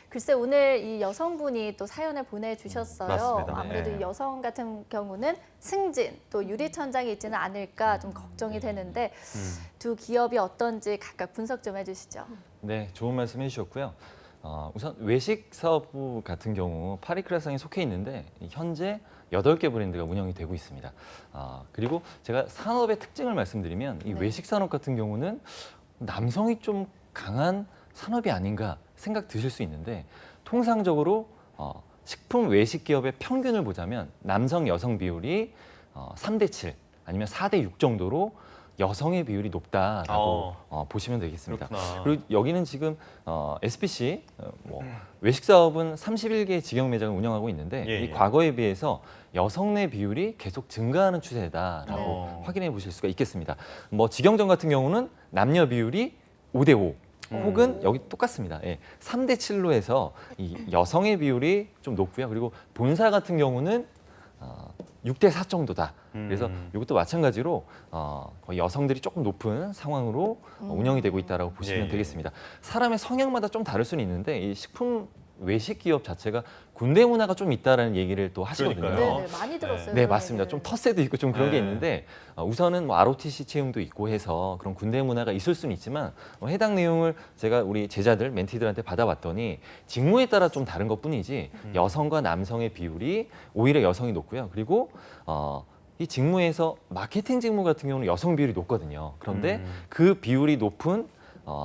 글쎄 오늘 이 여성분이 또 사연을 보내주셨어요. 맞습니다. 아무래도 네. 이 여성 같은 경우는 승진 또 유리천장이 있지는 않을까 좀 걱정이 되는데 두 기업이 어떤지 각각 분석 좀 해주시죠. 네, 좋은 말씀 해주셨고요. 우선 외식 사업부 같은 경우 파리크라상에 속해 있는데 현재 8개 브랜드가 운영이 되고 있습니다. 그리고 제가 산업의 특징을 말씀드리면 이 네. 외식 산업 같은 경우는 남성이 좀 강한 산업이 아닌가 생각 드실 수 있는데 통상적으로 식품 외식 기업의 평균을 보자면 남성 여성 비율이 3대 7 아니면 4대 6 정도로 여성의 비율이 높다라고 보시면 되겠습니다. 그렇구나. 그리고 여기는 지금 SPC 외식 사업은 31개의 직영 매장을 운영하고 있는데 예, 이 예. 과거에 비해서 여성 내 비율이 계속 증가하는 추세다라고 네. 확인해 보실 수가 있겠습니다. 뭐 직영점 같은 경우는 남녀 비율이 5대 5. 혹은 여기 똑같습니다. 예, 3대 7로 해서 이 여성의 비율이 좀 높고요. 그리고 본사 같은 경우는 6대 4 정도다. 그래서 이것도 마찬가지로 거의 여성들이 조금 높은 상황으로 운영이 되고 있다라고 보시면 예, 예. 되겠습니다. 사람의 성향마다 좀 다를 수는 있는데 이 식품 외식 기업 자체가 군대 문화가 좀 있다라는 얘기를 또 하시거든요. 그러니까요. 네, 많이 들었어요. 네, 그런 맞습니다. 얘기를. 좀 텃세도 있고 좀 그런 네. 게 있는데 우선은 뭐 ROTC 채용도 있고 해서 그런 군대 문화가 있을 수는 있지만 해당 내용을 제가 우리 제자들, 멘티들한테 받아봤더니 직무에 따라 좀 다른 것뿐이지 여성과 남성의 비율이 오히려 여성이 높고요. 그리고 이 직무에서 마케팅 직무 같은 경우는 여성 비율이 높거든요. 그런데 그 비율이 높은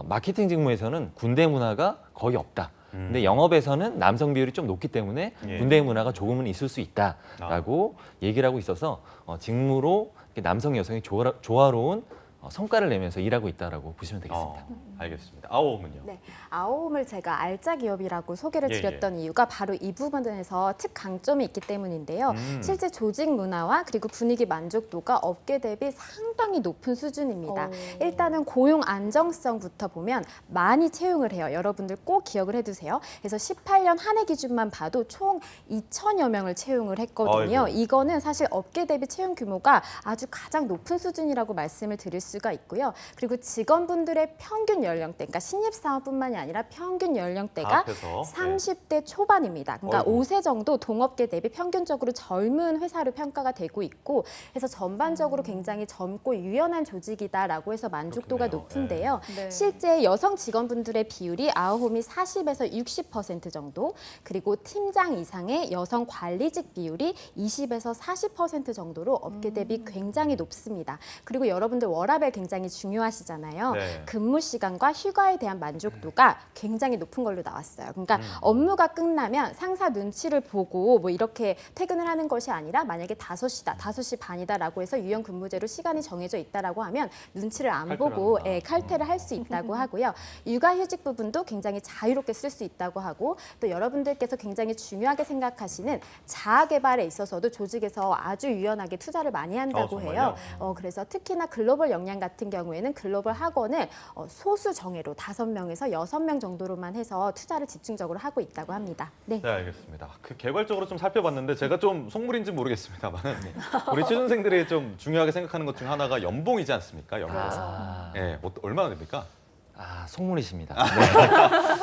마케팅 직무에서는 군대 문화가 거의 없다. 근데 영업에서는 남성 비율이 좀 높기 때문에 예. 군대 문화가 조금은 있을 수 있다라고 얘기를 하고 있어서 직무로 이렇게 남성 여성이 조화로운 성과를 내면서 일하고 있다라고 보시면 되겠습니다. 알겠습니다. 아오홈은요? 네, 아오홈을 제가 알짜 기업이라고 소개를 예, 드렸던 이유가 바로 이 부분에서 특강점이 있기 때문인데요. 실제 조직 문화와 그리고 분위기 만족도가 업계 대비 상당히 높은 수준입니다. 오. 일단은 고용 안정성부터 보면 많이 채용을 해요. 여러분들 꼭 기억을 해두세요. 그래서 18년 한 해 기준만 봐도 총 2천여 명을 채용을 했거든요. 아이고. 이거는 사실 업계 대비 채용 규모가 아주 가장 높은 수준이라고 말씀을 드릴 수가 있고요. 그리고 직원분들의 평균 연령대, 그러니까 신입사원뿐만이 아니라 평균 연령대가 합해서. 30대 초반입니다. 그러니까 어이구. 5세 정도 동업계 대비 평균적으로 젊은 회사로 평가가 되고 있고 해서 전반적으로 굉장히 젊고 유연한 조직이다라고 해서 만족도가 그렇겠네요. 높은데요. 네. 실제 여성 직원분들의 비율이 아우홈이 40에서 60% 정도, 그리고 팀장 이상의 여성 관리직 비율이 20에서 40% 정도로 업계 대비 굉장히 높습니다. 그리고 여러분들 워라밸 굉장히 중요하시잖아요. 네. 근무 시간과 휴가에 대한 만족도가 굉장히 높은 걸로 나왔어요. 그러니까 업무가 끝나면 상사 눈치를 보고 뭐 이렇게 퇴근을 하는 것이 아니라 만약에 5시다, 5시 반이다라고 해서 유연 근무제로 시간이 정해져 있다라고 하면 눈치를 안 칼퇴를 보고 한다. 칼퇴를 할 수 있다고 하고요. 육아휴직 부분도 굉장히 자유롭게 쓸 수 있다고 하고 또 여러분들께서 굉장히 중요하게 생각하시는 자아개발에 있어서도 조직에서 아주 유연하게 투자를 많이 한다고 해요. 정말요? 그래서 특히나 글로벌 역량 같은 경우에는 글로벌 학원을 소수 정예로 5명에서 6명 정도로만 해서 투자를 집중적으로 하고 있다고 합니다. 네. 네, 알겠습니다. 그 개괄적으로 좀 살펴봤는데 제가 좀 속물인지 모르겠습니다만 우리 취준생들이 좀 중요하게 생각하는 것 중 하나가 연봉이지 않습니까? 연봉. 아. 네, 얼마나 됩니까? 속물이십니다.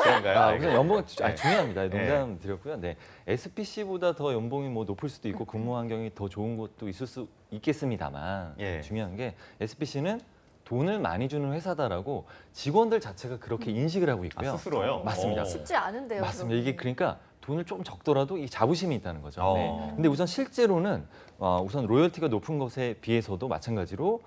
그런가요? 우선 연봉은 네. 중요합니다. 농담 드렸고요. 네, SPC보다 더 연봉이 뭐 높을 수도 있고 근무 환경이 더 좋은 곳도 있을 수 있겠습니다만 예. 중요한 게 SPC는 돈을 많이 주는 회사다라고 직원들 자체가 그렇게 인식을 하고 있고요. 스스로요? 맞습니다. 쉽지 않은데요. 맞습니다. 이게 그러면. 그러니까 돈을 좀 적더라도 이 자부심이 있다는 거죠. 어. 네. 근데 우선 실제로는 우선 로열티가 높은 것에 비해서도 마찬가지로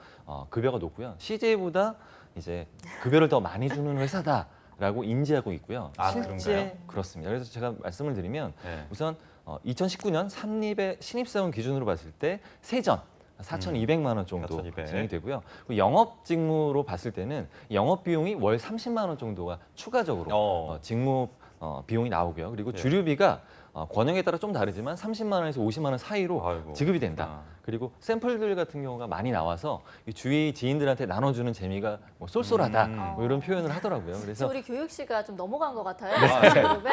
급여가 높고요. CJ보다 이제 급여를 더 많이 주는 회사다라고 인지하고 있고요. 그런가요? 실제 그렇습니다. 그래서 제가 말씀을 드리면 네. 우선 2019년 삼립의 신입사원 기준으로 봤을 때 세전 4,200만 원 정도 4,200. 진행이 되고요. 그리고 영업 직무로 봤을 때는 영업 비용이 월 30만 원 정도가 추가적으로 직무 비용이 나오고요. 그리고 예. 주류비가 권역에 따라 좀 다르지만 30만 원에서 50만 원 사이로 아이고. 지급이 된다. 그리고 샘플들 같은 경우가 많이 나와서 이 주위 지인들한테 나눠주는 재미가 뭐 쏠쏠하다 뭐 이런 표현을 하더라고요. 지금 그래서 우리 교육 씨가 좀 넘어간 것 같아요. 네. 그룹에.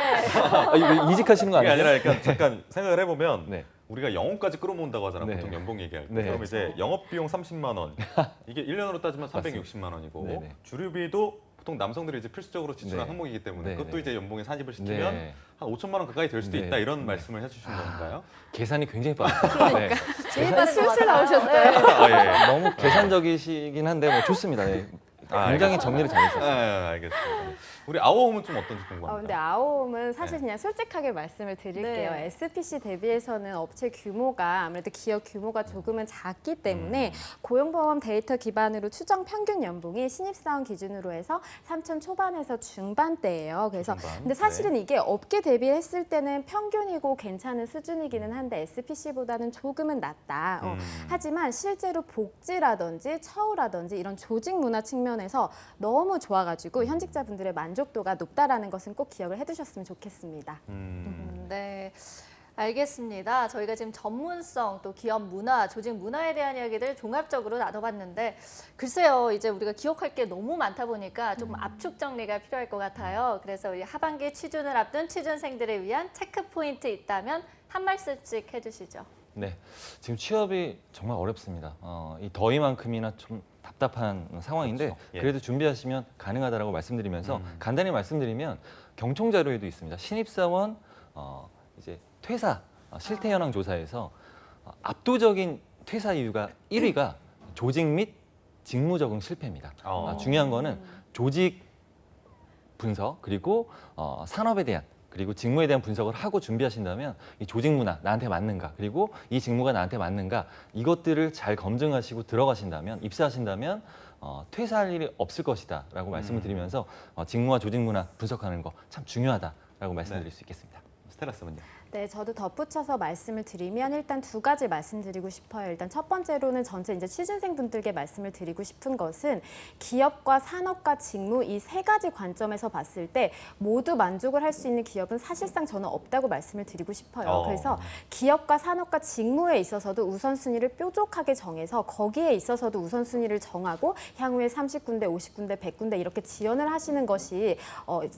이거 이직하시는 거 그게 아니에요? 아니라 그러니까 잠깐 생각을 해보면 네. 우리가 영업까지 끌어모은다고 하잖아. 네. 보통 연봉 얘기할 때. 네. 그럼 이제 영업 비용 30만 원. 이게 1년으로 따지면 360만 원이고 네네. 주류비도 보통 남성들이 이제 필수적으로 지출한 네. 항목이기 때문에 네, 그것도 네. 이제 연봉에 산입을 시키면 네. 한 5천만 원 가까이 될 수도 네. 있다 이런 네. 말씀을 해주신 건가요? 계산이 굉장히 빠르죠. 네. 제일 빠른 것 술술 같아요. 나오셨어요. 네. 너무 계산적이시긴 한데 뭐 좋습니다. 네. 굉장히 정리를 네, 잘해주셨어요. 알겠습니다. 우리 아워홈은 좀 어떤지 궁금합니다. 근데 아오홈은 사실 네. 그냥 솔직하게 말씀을 드릴게요. 네. SPC 대비해서는 업체 규모가 아무래도 기업 규모가 조금은 작기 때문에 음. 고용보험 데이터 기반으로 추정 평균 연봉이 신입사원 기준으로 해서 3천 초반에서 중반대예요. 그래서 중반. 근데 사실은 이게 업계 대비했을 때는 평균이고 괜찮은 수준이기는 한데 SPC보다는 조금은 낮다. 하지만 실제로 복지라든지 처우라든지 이런 조직 문화 측면에서 너무 좋아가지고 현직자분들의 만족도가 높다라는 것은 꼭 기억을 해두셨으면 좋겠습니다. 네. 알겠습니다. 저희가 지금 전문성, 또 기업 문화, 조직 문화에 대한 이야기들 종합적으로 나눠봤는데 글쎄요, 이제 우리가 기억할 게 너무 많다 보니까 조금 압축 정리가 필요할 것 같아요. 그래서 우리 하반기 취준을 앞둔 취준생들을 위한 체크 포인트 있다면 한 말씀씩 해주시죠. 네, 지금 취업이 정말 어렵습니다. 이 더위만큼이나 좀 답답한 상황인데 그렇죠. 예. 그래도 준비하시면 가능하다라고 말씀드리면서 간단히 말씀드리면 경총 자료에도 있습니다. 신입사원 이제 퇴사 실태 현황 조사에서 압도적인 퇴사 이유가 1위가 조직 및 직무 적응 실패입니다. 중요한 거는 조직 분석 그리고 산업에 대한 그리고 직무에 대한 분석을 하고 준비하신다면 이 조직 문화 나한테 맞는가 그리고 이 직무가 나한테 맞는가 이것들을 잘 검증하시고 들어가신다면 입사하신다면 퇴사할 일이 없을 것이다라고 말씀을 드리면서 직무와 조직 문화 분석하는 거 참 중요하다라고 말씀드릴 수 있겠습니다. 스텔라스는요? 네, 저도 덧붙여서 말씀을 드리면 일단 두 가지 말씀드리고 싶어요. 일단 첫 번째로는 전체 이제 취준생분들께 말씀을 드리고 싶은 것은 기업과 산업과 직무 이 세 가지 관점에서 봤을 때 모두 만족을 할 수 있는 기업은 사실상 저는 없다고 말씀을 드리고 싶어요. 그래서 기업과 산업과 직무에 있어서도 우선순위를 뾰족하게 정해서 거기에 있어서도 우선순위를 정하고 향후에 30군데, 50군데, 100군데 이렇게 지원을 하시는 것이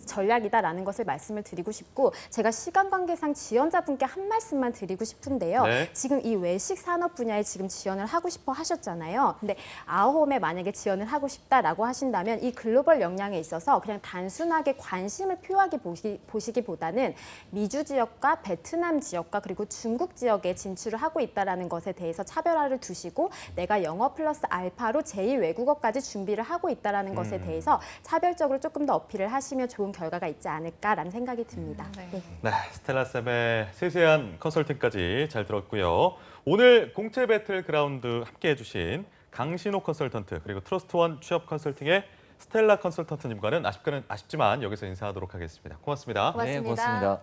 전략이다라는 것을 말씀을 드리고 싶고 제가 시간 관계상 지원자분께 한 말씀만 드리고 싶은데요. 네. 지금 이 외식 산업 분야에 지금 지원을 하고 싶어 하셨잖아요. 근데 아홈에 만약에 지원을 하고 싶다라고 하신다면 이 글로벌 역량에 있어서 그냥 단순하게 관심을 표하게 보시기보다는 미주 지역과 베트남 지역과 그리고 중국 지역에 진출을 하고 있다는 것에 대해서 차별화를 두시고 내가 영어 플러스 알파로 제2 외국어까지 준비를 하고 있다는 것에 대해서 차별적으로 조금 더 어필을 하시면 좋은 결과가 있지 않을까라는 생각이 듭니다. 네. 네, 스텔라쌤의 세세한 컨설팅까지 잘 들었고요. 오늘 공채 배틀 그라운드 함께 해주신 강신호 컨설턴트 그리고 트러스트원 취업 컨설팅의 스텔라 컨설턴트님과는 아쉽지만 여기서 인사하도록 하겠습니다. 고맙습니다. 고맙습니다. 네, 고맙습니다.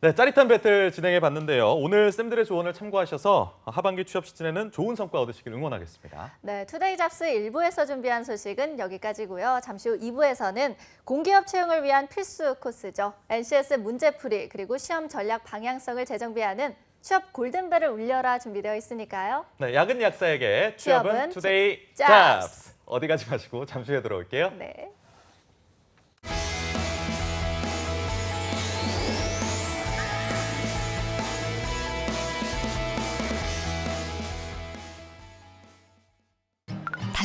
네, 짜릿한 배틀 진행해 봤는데요. 오늘 쌤들의 조언을 참고하셔서 하반기 취업 시즌에는 좋은 성과 얻으시길 응원하겠습니다. 네, 투데이 잡스 1부에서 준비한 소식은 여기까지고요. 잠시 후 2부에서는 공기업 채용을 위한 필수 코스죠. NCS 문제풀이 그리고 시험 전략 방향성을 재정비하는 취업 골든벨을 울려라 준비되어 있으니까요. 네, 야근 약사에게 취업은 취업은 투데이 잡스. 잡스. 어디 가지 마시고 잠시 후에 들어올게요. 네.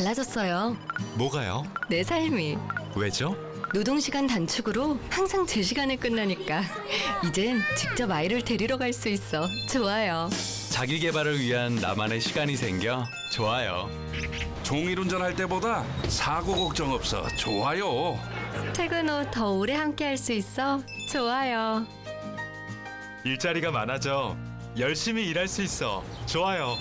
달라졌어요. 뭐가요? 내 삶이. 왜죠? 노동시간 단축으로 항상 제 시간에 끝나니까 이젠 직접 아이를 데리러 갈 수 있어. 좋아요. 자기 개발을 위한 나만의 시간이 생겨 좋아요. 종일 운전할 때보다 사고 걱정 없어 좋아요. 퇴근 후 더 오래 함께 할 수 있어. 좋아요. 일자리가 많아져 열심히 일할 수 있어 좋아요.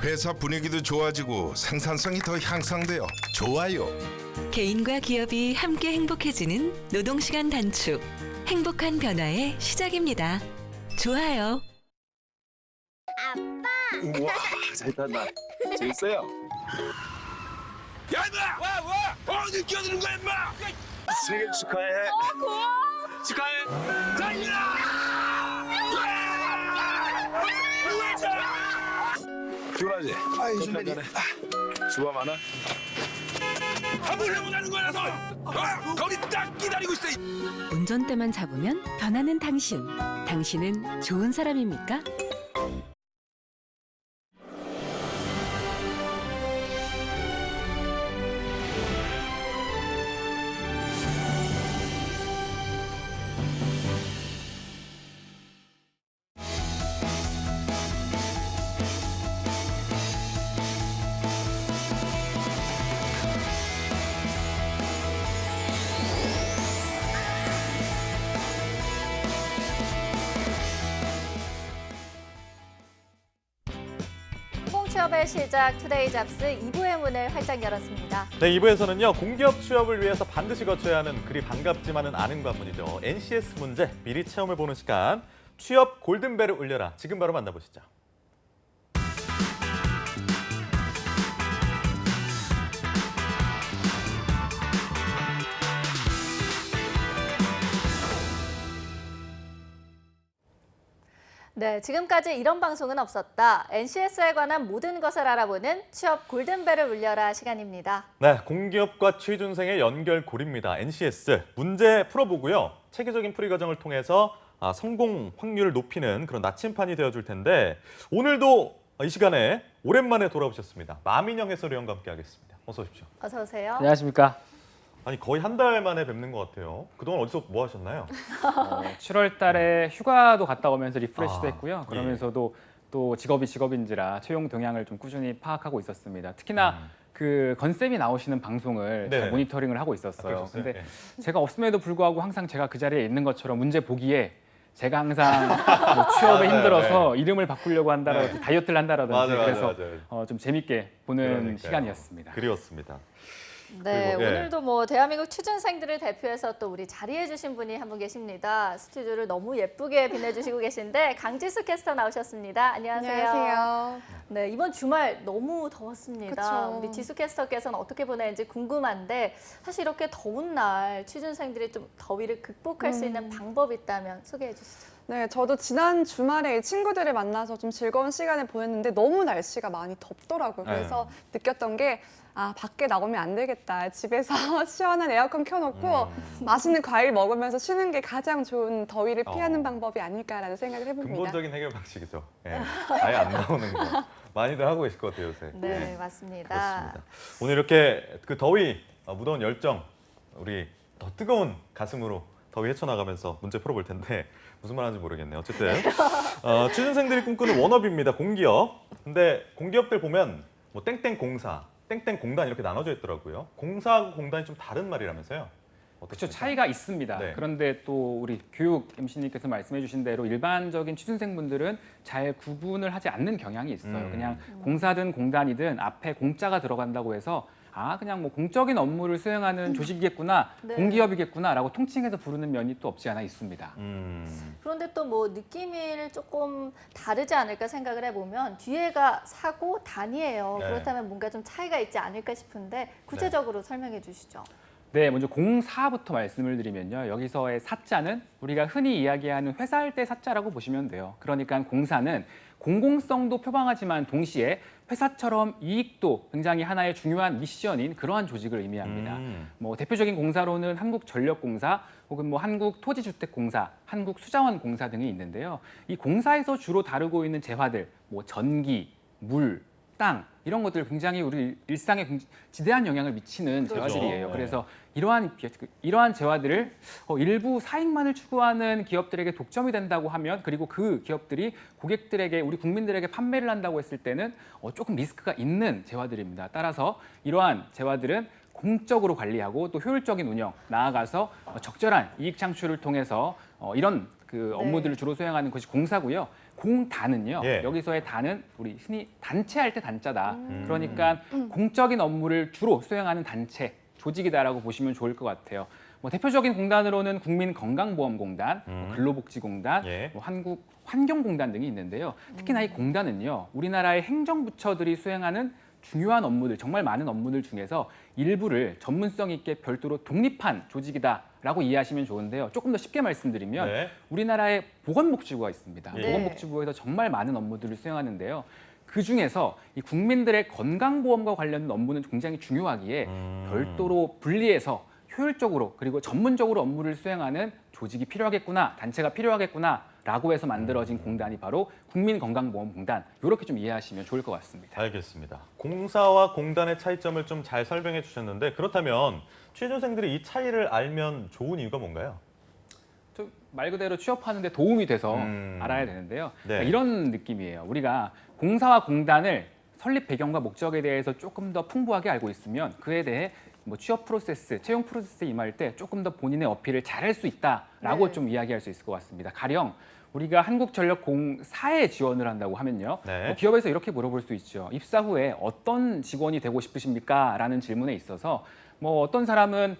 회사 분위기도 좋아지고 생산성이 더 향상되어 좋아요. 개인과 기업이 함께 행복해지는 노동시간 단축. 행복한 변화의 시작입니다. 좋아요. 우와 잘 탄다. 재밌어요. 야 임마! 와! 어디 끼어드는 거야 임마! 생일 축하해. 축하해! 장이야! 피곤하지? 아이 선배님. 수고 많아. 한번 해보자는 거라서 거기 딱 기다리고 있어. 운전대만 잡으면 변하는 당신. 당신은 좋은 사람입니까? 취업의 시작 투데이 잡스 2부의 문을 활짝 열었습니다. 네, 2부에서는요. 공기업 취업을 위해서 반드시 거쳐야 하는 그리 반갑지만은 않은 관문이죠. NCS 문제 미리 체험을 보는 시간. 취업 골든벨을 울려라. 지금 바로 만나보시죠. 네, 지금까지 이런 방송은 없었다. NCS에 관한 모든 것을 알아보는 취업 골든벨을 울려라 시간입니다. 네, 공기업과 취준생의 연결고리입니다. NCS 문제 풀어보고요. 체계적인 풀이 과정을 통해서 성공 확률을 높이는 그런 나침판이 되어줄 텐데 오늘도 이 시간에 오랜만에 돌아오셨습니다. 마민영 해설위원과 함께하겠습니다. 어서 오십시오. 어서 오세요. 안녕하십니까. 아니 거의 한 달 만에 뵙는 것 같아요. 그동안 어디서 뭐 하셨나요? 7월 달에 휴가도 갔다 오면서 리프레시도 했고요. 예. 그러면서도 또 직업이 직업인지라 채용 동향을 좀 꾸준히 파악하고 있었습니다. 특히나 그 건쌤이 나오시는 방송을 제가 네네. 모니터링을 하고 있었어요. 그러셨어요? 근데 네. 제가 없음에도 불구하고 항상 제가 그 자리에 있는 것처럼 문제 보기에 제가 항상 뭐 취업에 맞아요. 힘들어서 이름을 바꾸려고 한다라든지 다이어트를 한다라든지 그래서 맞아요. 좀 재밌게 보는 그러니까요. 시간이었습니다. 그리웠습니다. 네, 그리고, 예. 오늘도 뭐 대한민국 취준생들을 대표해서 또 우리 자리해 주신 분이 한 분 계십니다. 스튜디오를 너무 예쁘게 빛내주시고 계신데 강지수 캐스터 나오셨습니다. 안녕하세요. 안녕하세요. 네, 이번 주말 너무 더웠습니다. 그쵸. 우리 지수 캐스터께서는 어떻게 보내는지 궁금한데 사실 이렇게 더운 날 취준생들이 좀 더위를 극복할 수 있는 방법이 있다면 소개해 주시죠. 네, 저도 지난 주말에 친구들을 만나서 좀 즐거운 시간을 보냈는데 너무 날씨가 많이 덥더라고요. 그래서 느꼈던 게 밖에 나오면 안 되겠다. 집에서 시원한 에어컨 켜놓고 맛있는 과일 먹으면서 쉬는 게 가장 좋은 더위를 피하는 방법이 아닐까라는 생각을 해봅니다. 근본적인 해결 방식이죠. 예. 아예 안 나오는 거. 많이들 하고 계실 것 같아요, 요새. 네, 맞습니다. 그렇습니다. 오늘 이렇게 그 더위, 무더운 열정, 우리 더 뜨거운 가슴으로 더위 헤쳐나가면서 문제 풀어볼 텐데 무슨 말 하는지 모르겠네요. 어쨌든 취준생들이 꿈꾸는 워너비입니다. 공기업. 근데 공기업들 보면 뭐 땡땡 공사, 땡땡 공단 이렇게 나눠져 있더라고요. 공사하고 공단이 좀 다른 말이라면서요? 그렇죠. 차이가 있습니다. 네. 그런데 또 우리 교육 MC님께서 말씀해 주신 대로 일반적인 취준생분들은 잘 구분을 하지 않는 경향이 있어요. 그냥 공사든 공단이든 앞에 공짜가 들어간다고 해서 그냥 뭐 공적인 업무를 수행하는 조직이겠구나, 네. 공기업이겠구나라고 통칭해서 부르는 면이 또 없지 않아 있습니다. 그런데 또 뭐 느낌이 조금 다르지 않을까 생각을 해보면 뒤에가 사고 단이에요. 네. 그렇다면 뭔가 좀 차이가 있지 않을까 싶은데 구체적으로 설명해 주시죠. 네, 먼저 공사부터 말씀을 드리면요. 여기서의 사자는 우리가 흔히 이야기하는 회사할 때 사자라고 보시면 돼요. 그러니까 공사는 공공성도 표방하지만 동시에 회사처럼 이익도 굉장히 하나의 중요한 미션인 그러한 조직을 의미합니다. 뭐 대표적인 공사로는 한국전력공사 혹은 뭐 한국토지주택공사, 한국수자원공사 등이 있는데요. 이 공사에서 주로 다루고 있는 재화들, 뭐 전기, 물, 식당 이런 것들 굉장히 우리 일상에 지대한 영향을 미치는 그렇죠. 재화들이에요. 네. 그래서 이러한 재화들을 일부 사익만을 추구하는 기업들에게 독점이 된다고 하면, 그리고 그 기업들이 고객들에게, 우리 국민들에게 판매를 한다고 했을 때는 조금 리스크가 있는 재화들입니다. 따라서 이러한 재화들은 공적으로 관리하고 또 효율적인 운영, 나아가서 적절한 이익 창출을 통해서 이런 그 업무들을 주로 수행하는 것이 공사고요. 공단은요. 예. 여기서의 단은 우리 흔히 단체할 때 단자다. 그러니까 공적인 업무를 주로 수행하는 단체, 조직이다라고 보시면 좋을 것 같아요. 대표적인 공단으로는 국민건강보험공단, 근로복지공단, 예. 한국환경공단 등이 있는데요. 특히나 이 공단은요, 우리나라의 행정부처들이 수행하는 중요한 업무들, 정말 많은 업무들 중에서 일부를 전문성 있게 별도로 독립한 조직이다라고 이해하시면 좋은데요. 조금 더 쉽게 말씀드리면 네. 우리나라에 보건복지부가 있습니다. 예. 보건복지부에서 정말 많은 업무들을 수행하는데요. 그중에서 이 국민들의 건강보험과 관련된 업무는 굉장히 중요하기에 별도로 분리해서 효율적으로 그리고 전문적으로 업무를 수행하는 조직이 필요하겠구나, 단체가 필요하겠구나라고 해서 만들어진 공단이 바로 국민건강보험공단, 이렇게 좀 이해하시면 좋을 것 같습니다. 알겠습니다. 공사와 공단의 차이점을 좀 잘 설명해 주셨는데, 그렇다면 취준생들이 이 차이를 알면 좋은 이유가 뭔가요? 말 그대로 취업하는 데 도움이 돼서 음. 알아야 되는데요. 네. 그러니까 이런 느낌이에요. 우리가 공사와 공단을 설립 배경과 목적에 대해서 조금 더 풍부하게 알고 있으면 그에 대해 취업 프로세스, 채용 프로세스에 임할 때 조금 더 본인의 어필을 잘할 수 있다라고 네. 좀 이야기할 수 있을 것 같습니다. 가령 우리가 한국전력공사에 지원을 한다고 하면요. 네. 기업에서 이렇게 물어볼 수 있죠. 입사 후에 어떤 직원이 되고 싶으십니까? 라는 질문에 있어서 어떤 사람은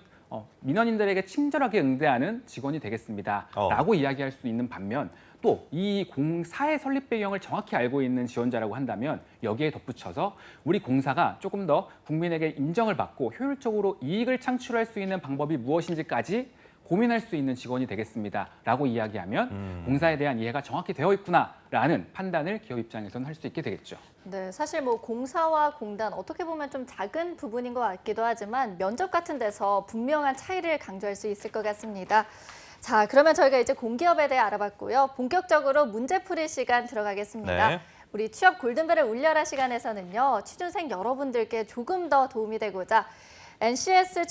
민원인들에게 친절하게 응대하는 직원이 되겠습니다. 라고 이야기할 수 있는 반면, 또 이 공사의 설립 배경을 정확히 알고 있는 지원자라고 한다면 여기에 덧붙여서 우리 공사가 조금 더 국민에게 인정을 받고 효율적으로 이익을 창출할 수 있는 방법이 무엇인지까지 고민할 수 있는 직원이 되겠습니다. 라고 이야기하면 공사에 대한 이해가 정확히 되어 있구나라는 판단을 기업 입장에서는 할 수 있게 되겠죠. 네, 사실 공사와 공단 어떻게 보면 좀 작은 부분인 것 같기도 하지만 면접 같은 데서 분명한 차이를 강조할 수 있을 것 같습니다. 자, 그러면 저희가 이제 공기업에 대해 알아봤고요. 본격적으로 문제풀이 시간 들어가겠습니다. 네. 우리 취업 골든벨을 울려라 시간에서는요. 취준생 여러분들께 조금 더 도움이 되고자 NCS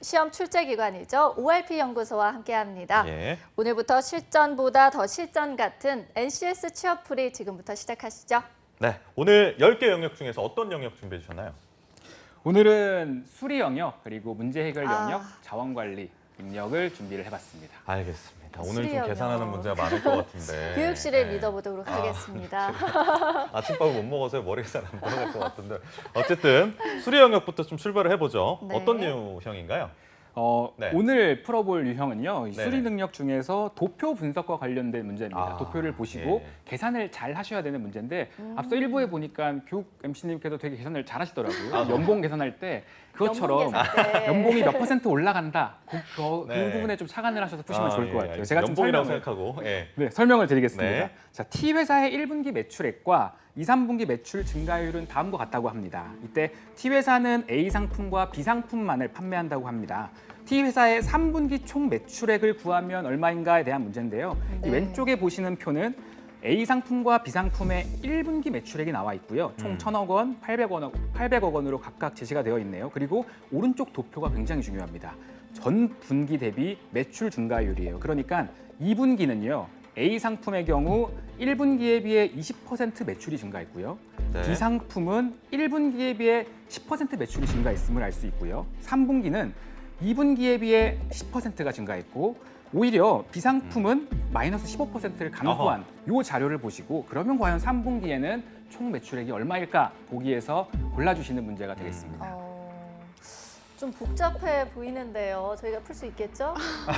시험 출제 기관이죠. ORP 연구소와 함께합니다. 예. 오늘부터 실전보다 더 실전 같은 NCS 취업풀이 지금부터 시작하시죠. 네, 오늘 10개 영역 중에서 어떤 영역 준비해 주셨나요? 오늘은 수리 영역, 그리고 문제 해결 영역, 자원관리 능력을 준비를 해봤습니다. 알겠습니다. 오늘 수리 좀 영역. 계산하는 문제가 많을 것 같은데. 교육실을 네. 믿어보도록 하겠습니다. 아침밥을 못 먹어서 머리가 잘 안 돌아갈 것 같은데. 어쨌든 수리 영역부터 좀 출발을 해보죠. 네. 어떤 유형인가요? 네. 오늘 풀어볼 유형은요. 이 네네. 수리 능력 중에서 도표 분석과 관련된 문제입니다. 도표를 보시고 예. 계산을 잘 하셔야 되는 문제인데 앞서 일부에 보니까 교육 MC님께서 되게 계산을 잘 하시더라고요. 아, 연봉 계산할 때 그것처럼 연봉 계산 때. 연봉이 몇 퍼센트 올라간다. 그 네. 부분에 좀 착안을 하셔서 푸시면 좋을 것 같아요. 예, 제가 좀 연봉이라고 설명을 생각하고. 예. 설명을 드리겠습니다. 네. 자, T회사의 1분기 매출액과 2, 3분기 매출 증가율은 다음과 같다고 합니다. 이때 T회사는 A 상품과 B 상품만을 판매한다고 합니다. T회사의 3분기 총 매출액을 구하면 얼마인가에 대한 문제인데요. 이 왼쪽에 보시는 표는 A 상품과 B 상품의 1분기 매출액이 나와 있고요. 총 1,000억 원, 800억 원으로 각각 제시가 되어 있네요. 그리고 오른쪽 도표가 굉장히 중요합니다. 전 분기 대비 매출 증가율이에요. 그러니까 2분기는요. A 상품의 경우 1분기에 비해 20% 매출이 증가했고요. 네. B 상품은 1분기에 비해 10% 매출이 증가했음을 알 수 있고요. 3분기는 2분기에 비해 10%가 증가했고 오히려 B 상품은 마이너스 15%를 감소한 이 자료를 보시고 그러면 과연 3분기에는 총 매출액이 얼마일까 보기에서 골라주시는 문제가 되겠습니다. 좀 복잡해 보이는데요. 저희가 풀 수 있겠죠?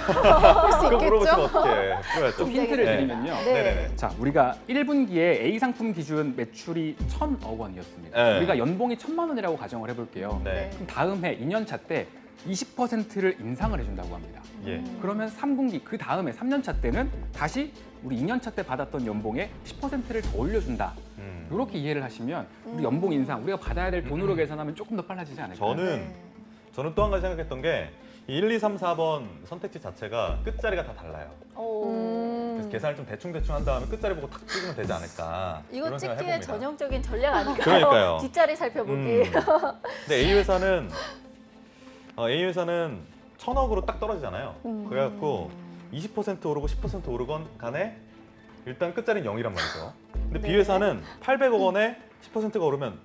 그거 물어보시면 어떡해. 풀어야죠. 좀 힌트를 네. 드리면요. 네. 네네네. 자, 우리가 1분기에 A 상품 기준 매출이 1,000억 원이었습니다. 네. 우리가 연봉이 1,000만 원이라고 가정을 해볼게요. 네. 그럼 다음 해 2년차 때 20%를 인상을 해준다고 합니다. 예. 그러면 3분기 그 다음에 3년차 때는 다시 우리 2년차 때 받았던 연봉에 10%를 더 올려준다. 이렇게 이해를 하시면 우리 연봉 인상 우리가 받아야 될 돈으로 계산하면 조금 더 빨라지지 않을까요? 저는 또 한 가지 생각했던 게 1, 2, 3, 4번 선택지 자체가 끝자리가 다 달라요. 그래서 계산을 좀 대충 한 다음에 끝자리 보고 탁 찍으면 되지 않을까. 이거 이런 생각 찍기에 해봅니다. 전형적인 전략 아닐까요? 그러니까요. 뒷자리 살펴보기. 근데 A 회사는 1,000억으로 딱 떨어지잖아요. 그래갖고 20% 오르고 10% 오르건 간에 일단 끝자리는 0이란 말이죠. 근데 B 회사는 800억 원에 10%가 오르면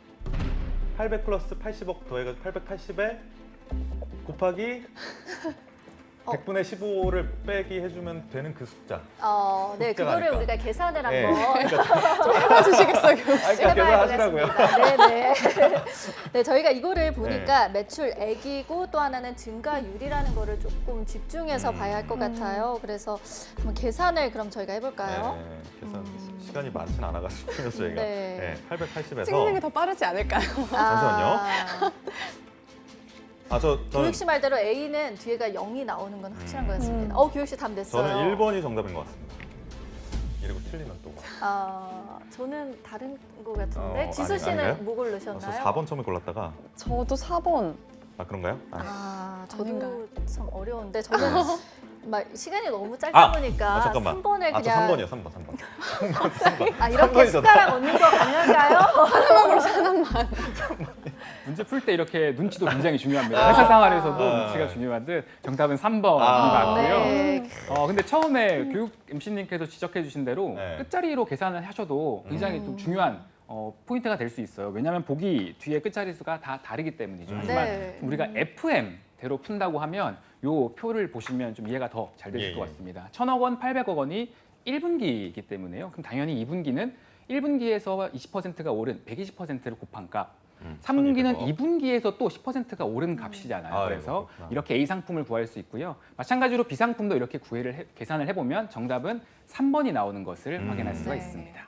800 플러스 80억 더해가지고 880에 곱하기 100분의 15를 빼기 해주면 되는 그 숫자. 네, 숫자가 그거를 아닐까. 우리가 계산을 네. 한번 좀 해봐주시겠어요, 교육 씨? 그러니까 계산하시라고요. 네네. 네, 저희가 이거를 보니까 매출액이고 또 하나는 증가율이라는 거를 조금 집중해서 봐야 할 것 같아요. 그래서 한번 계산을 그럼 저희가 해볼까요? 네, 계산 시간이 많진 않아가지고 저희가 네. 880에서 찍는 게 더 빠르지 않을까요? 잠시만요. 저는 교육 씨 말대로 A는 뒤에가 0이 나오는 건 확실한 거였습니다. 교육 씨 답 냈어요. 저는 1번이 정답인 것 같습니다. 이러고 틀리면 또. 저는 다른 거 같은데 지수 아닌가요? 씨는 뭐 고르셨나요? 저 4번 처음에 골랐다가 저도 4번. 그런가요? 저도 아닌가요? 참 어려운데 저는 막 시간이 너무 짧다 보니까 잠깐만. 3번을 저 그냥 3번이요, 3번. 이렇게 3번이 숟가락 얹는 거 가능한가요? 문제 풀 때 이렇게 눈치도 굉장히 중요합니다. 회사 생활에서도 눈치가 중요하듯 정답은 3번이 맞고요. 네. 근데 처음에 교육 MC님께서 지적해 주신 대로 네. 끝자리로 계산을 하셔도 굉장히 좀 중요한 포인트가 될 수 있어요. 왜냐하면 보기 뒤에 끝자리 수가 다 다르기 때문이죠. 하지만 네. 우리가 FM대로 푼다고 하면 요 표를 보시면 좀 이해가 더 잘 되실 예, 것 예. 같습니다. 1,000억 원, 800억 원이 1분기이기 때문에요. 그럼 당연히 2분기는 1분기에서 20%가 오른 120%를 곱한 값. 3분기는 1200억. 2분기에서 또 10%가 오른 값이잖아요. 아이고, 그래서 그렇구나. 이렇게 A 상품을 구할 수 있고요. 마찬가지로 B 상품도 이렇게 계산을 해보면 정답은 3번이 나오는 것을 확인할 수가 네. 있습니다.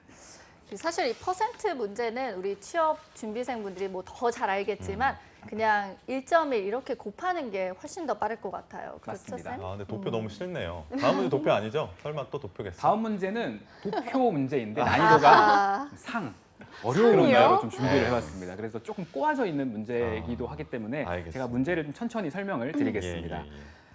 사실 이 퍼센트 문제는 우리 취업 준비생분들이 뭐 더 잘 알겠지만 그냥 1.1 이렇게 곱하는 게 훨씬 더 빠를 것 같아요. 그렇죠, 맞습니다. 쌤? 근데 도표 너무 싫네요. 다음 문제 도표 아니죠? 설마 또 도표겠어요? 다음 문제는 도표 문제인데 난이도가 어려운 문제로 좀 준비를 해봤습니다. 그래서 조금 꼬아져 있는 문제이기도 하기 때문에 알겠습니다. 제가 문제를 좀 천천히 설명을 드리겠습니다. 예.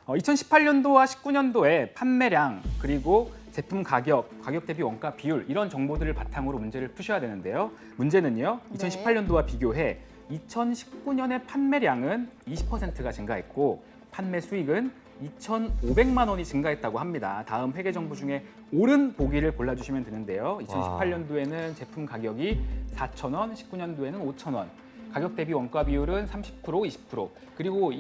2018년도와 19년도에 판매량 그리고 제품 가격 대비 원가 비율 이런 정보들을 바탕으로 문제를 푸셔야 되는데요. 문제는요. 2018년도와 비교해 2019년의 판매량은 20%가 증가했고 판매 수익은 2,500만 원이 증가했다고 합니다. 다음 회계 정보 중에 옳은 보기를 골라주시면 되는데요. 2018년도에는 제품 가격이 4,000원, 19년도에는 5,000원. 가격 대비 원가 비율은 30%, 20%. 그리고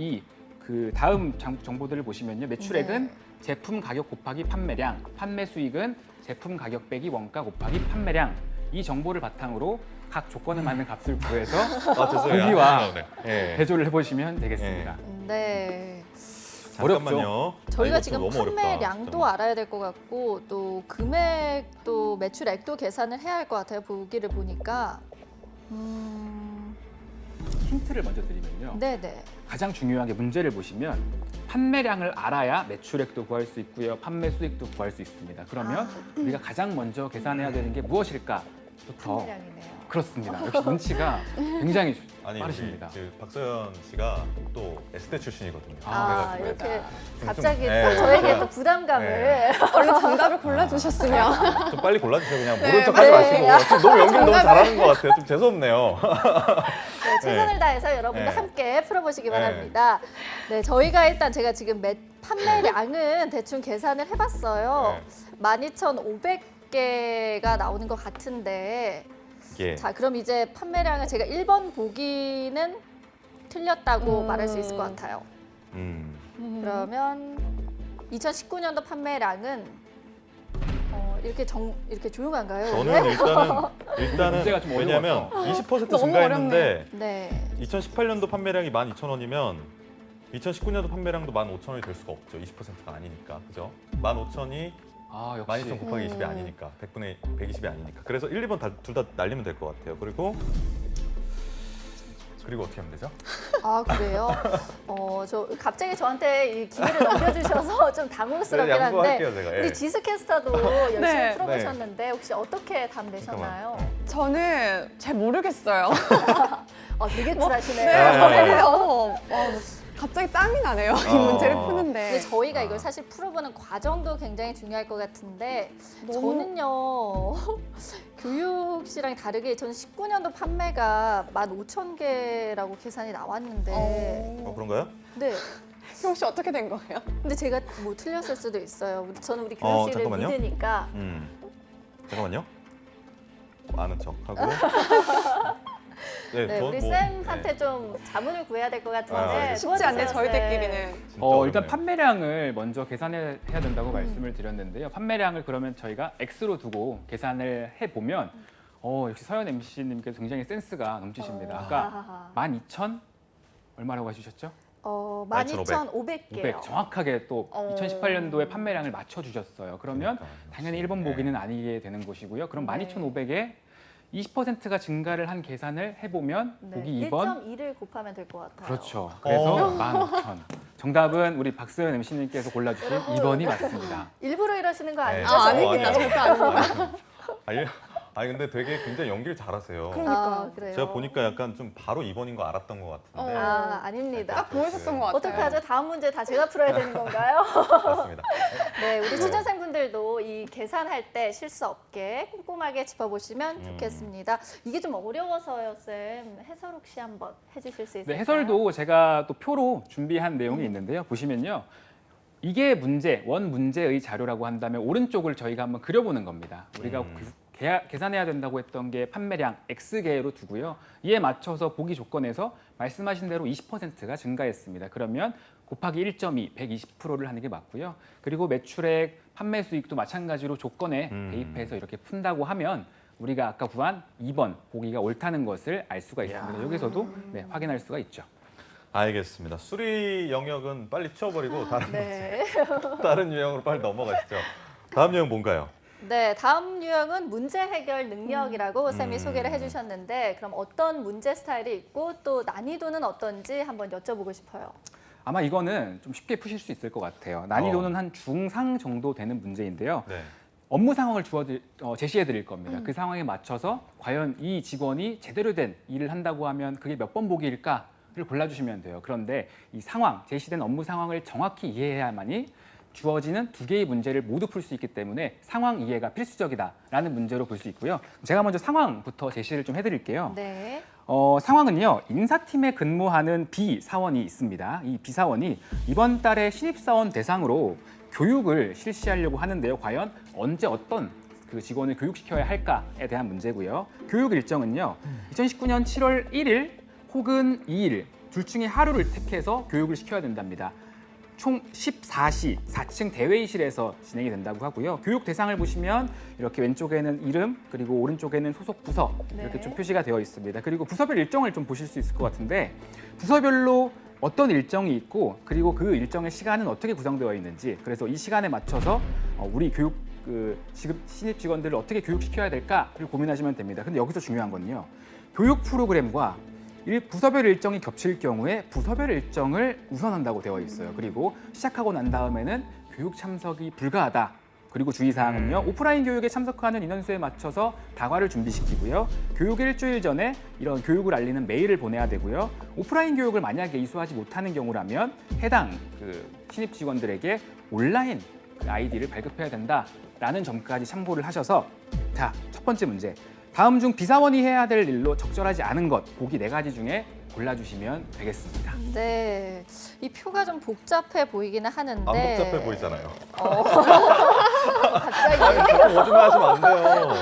그 다음 정보들을 보시면요. 매출액은 제품 가격 곱하기 판매량, 판매 수익은 제품 가격 빼기 원가 곱하기 판매량. 이 정보를 바탕으로 각 조건에 맞는 값을 구해서 죄송해요. 보기와 네. 대조를 해보시면 되겠습니다. 네. 잠깐만요. 저희가 이거 지금 너무 어렵다, 판매량도 진짜. 알아야 될 것 같고 또 금액도 매출액도 계산을 해야 할 것 같아요. 보기를 보니까. 힌트를 먼저 드리면요. 네네. 가장 중요하게 문제를 보시면 판매량을 알아야 매출액도 구할 수 있고요. 판매 수익도 구할 수 있습니다. 그러면 우리가 가장 먼저 계산해야 되는 게 무엇일까부터 판매량이네요. 그렇습니다. 역시 눈치가 굉장히 아니, 빠르십니다. 박서연 씨가 또 S대 출신이거든요. 그래가지고 이렇게 좀- 갑자기 좀- 또 네, 저에게 또 부담감을. 얼른 정답을 골라주셨으면. 좀 빨리 골라주세요. 그냥 모른 척하지 마시고. 지금 너무 연기를 너무 잘하는 것 같아요. 좀 재수없네요. 네, 최선을 다해서 여러분도 네. 함께 풀어보시기 네. 바랍니다. 네, 저희가 일단 제가 지금 판매량은 대충 계산을 해봤어요. 12,500개가 나오는 것 같은데 예. 자, 그럼 이제 판매량을 제가 1번 보기는 틀렸다고 말할 수 있을 것 같아요. 그러면 2019년도 판매량은 이렇게 조용한가요? 저는 일단은 문제가 좀 왜냐면 어려워서. 20% 너무 증가했는데 네. 2018년도 판매량이 12,000원이면 2019년도 판매량도 15,000원이 될 수가 없죠. 20%가 아니니까. 그죠? 15,000이 역시 12,000 곱하기 20이 아니니까. 100분의 120이 아니니까. 그래서 1, 2번 둘 다 날리면 될 것 같아요. 그리고 어떻게 하면 되죠? 그래요? 갑자기 저한테 이 기회를 넘겨주셔서 좀 당황스럽긴 한데 양보할게요, 제가. 예. 우리 지스캐스터도 열심히 네. 풀어보셨는데 혹시 어떻게 답 내셨나요? 저는 잘 모르겠어요. 되게 네, 쿨하시네요. 저는 갑자기 땀이 나네요. 이 문제를 푸는데. 근데 저희가 이걸 사실 풀어보는 과정도 굉장히 중요할 것 같은데 저는요 교육시랑 다르게 저는 19년도 판매가 15,000개라고 계산이 나왔는데 그런가요? 네. 혹시 어떻게 된 거예요? 근데 제가 뭐 틀렸을 수도 있어요. 저는 우리 교육시를 잠깐만요. 믿으니까. 잠깐만요. 아는 척하고. 네, 우리 쌤한테 좀 자문을 구해야 될 것 같은데 쉽지 않네 도와주세요, 저희들끼리는. 일단 판매량을 먼저 계산해야 된다고 말씀을 드렸는데요. 판매량을 그러면 저희가 X로 두고 계산을 해보면 역시 서현 MC님께서 굉장히 센스가 넘치십니다. 아까 12,000 얼마라고 하셨죠? 12,500개요. 500 정확하게 또 2018년도에 판매량을 맞춰주셨어요. 그러면 당연히 1번 보기는 아니게 되는 것이고요. 그럼 12,500에 20%가 증가를 한 계산을 해보면 보기 2번 1.2를 곱하면 될 것 같아요. 그렇죠. 그래서 15,000. 정답은 우리 박소연 MC님께서 골라주신 2번이 맞습니다. 일부러 이러시는 거 아니죠? 아닙니다. 절대 아닙니다. 아니 근데 되게 굉장히 연기를 잘하세요. 그러니까. 그래요. 제가 보니까 약간 좀 바로 2번인 거 알았던 것 같은데. 아닙니다. 딱 보이셨던 것 같아요. 어떡하죠? 다음 문제 다 제가 풀어야 되는 건가요? 맞습니다. 네, 우리 취준생분들도 이 계산할 때 실수 없게 꼼꼼하게 짚어보시면 좋겠습니다. 이게 좀 어려워서요, 쌤. 해설 혹시 한번 해주실 수 있을까요? 네, 해설도 제가 또 표로 준비한 내용이 있는데요. 보시면요. 이게 원 문제의 자료라고 한다면 오른쪽을 저희가 한번 그려보는 겁니다. 우리가 계산해야 된다고 했던 게 판매량 X개로 두고요. 이에 맞춰서 보기 조건에서 말씀하신 대로 20%가 증가했습니다. 그러면 곱하기 1.2, 120%를 하는 게 맞고요. 그리고 매출액, 판매 수익도 마찬가지로 조건에 대입해서 이렇게 푼다고 하면 우리가 아까 구한 2번 보기가 옳다는 것을 알 수가 있습니다. 여기서도 확인할 수가 있죠. 알겠습니다. 수리 영역은 빨리 치워버리고 네. 다른 유형으로 빨리 넘어가시죠. 다음 유형 뭔가요? 네, 다음 유형은 문제 해결 능력이라고 쌤이 소개를 해주셨는데 그럼 어떤 문제 스타일이 있고 또 난이도는 어떤지 한번 여쭤보고 싶어요. 아마 이거는 좀 쉽게 푸실 수 있을 것 같아요. 난이도는 한 중상 정도 되는 문제인데요. 네. 업무 상황을 제시해 드릴 겁니다. 그 상황에 맞춰서 과연 이 직원이 제대로 된 일을 한다고 하면 그게 몇 번 보기일까를 골라주시면 돼요. 그런데 이 상황, 제시된 업무 상황을 정확히 이해해야만이 주어지는 2개의 문제를 모두 풀 수 있기 때문에 상황 이해가 필수적이다라는 문제로 볼 수 있고요. 제가 먼저 상황부터 제시를 좀 해드릴게요. 네. 상황은요. 인사팀에 근무하는 B사원이 있습니다. 이 B사원이 이번 달에 신입사원 대상으로 교육을 실시하려고 하는데요. 과연 언제 어떤 그 직원을 교육시켜야 할까에 대한 문제고요. 교육 일정은요. 2019년 7월 1일 혹은 2일 둘 중에 하루를 택해서 교육을 시켜야 된답니다. 총 14시 4층 대회의실에서 진행이 된다고 하고요. 교육 대상을 보시면 이렇게 왼쪽에는 이름 그리고 오른쪽에는 소속 부서 이렇게 좀 표시가 되어 있습니다. 그리고 부서별 일정을 좀 보실 수 있을 것 같은데 부서별로 어떤 일정이 있고 그리고 그 일정의 시간은 어떻게 구성되어 있는지 그래서 이 시간에 맞춰서 우리 신입 직원들을 어떻게 교육시켜야 될까를 고민하시면 됩니다. 근데 여기서 중요한 건요. 교육 프로그램과 부서별 일정이 겹칠 경우에 부서별 일정을 우선한다고 되어 있어요. 그리고 시작하고 난 다음에는 교육 참석이 불가하다. 그리고 주의사항은요. 오프라인 교육에 참석하는 인원수에 맞춰서 다과를 준비시키고요. 교육 일주일 전에 이런 교육을 알리는 메일을 보내야 되고요. 오프라인 교육을 만약에 이수하지 못하는 경우라면 해당 신입 직원들에게 온라인 아이디를 발급해야 된다라는 점까지 참고를 하셔서 자, 첫 번째 문제. 다음 중 B사원이 해야 될 일로 적절하지 않은 것 보기 4가지 중에 골라주시면 되겠습니다. 네, 이 표가 좀 복잡해 보이기는 하는데 안 복잡해 보이잖아요. 갑자기 자꾸 거짓말 하시면 안 돼요.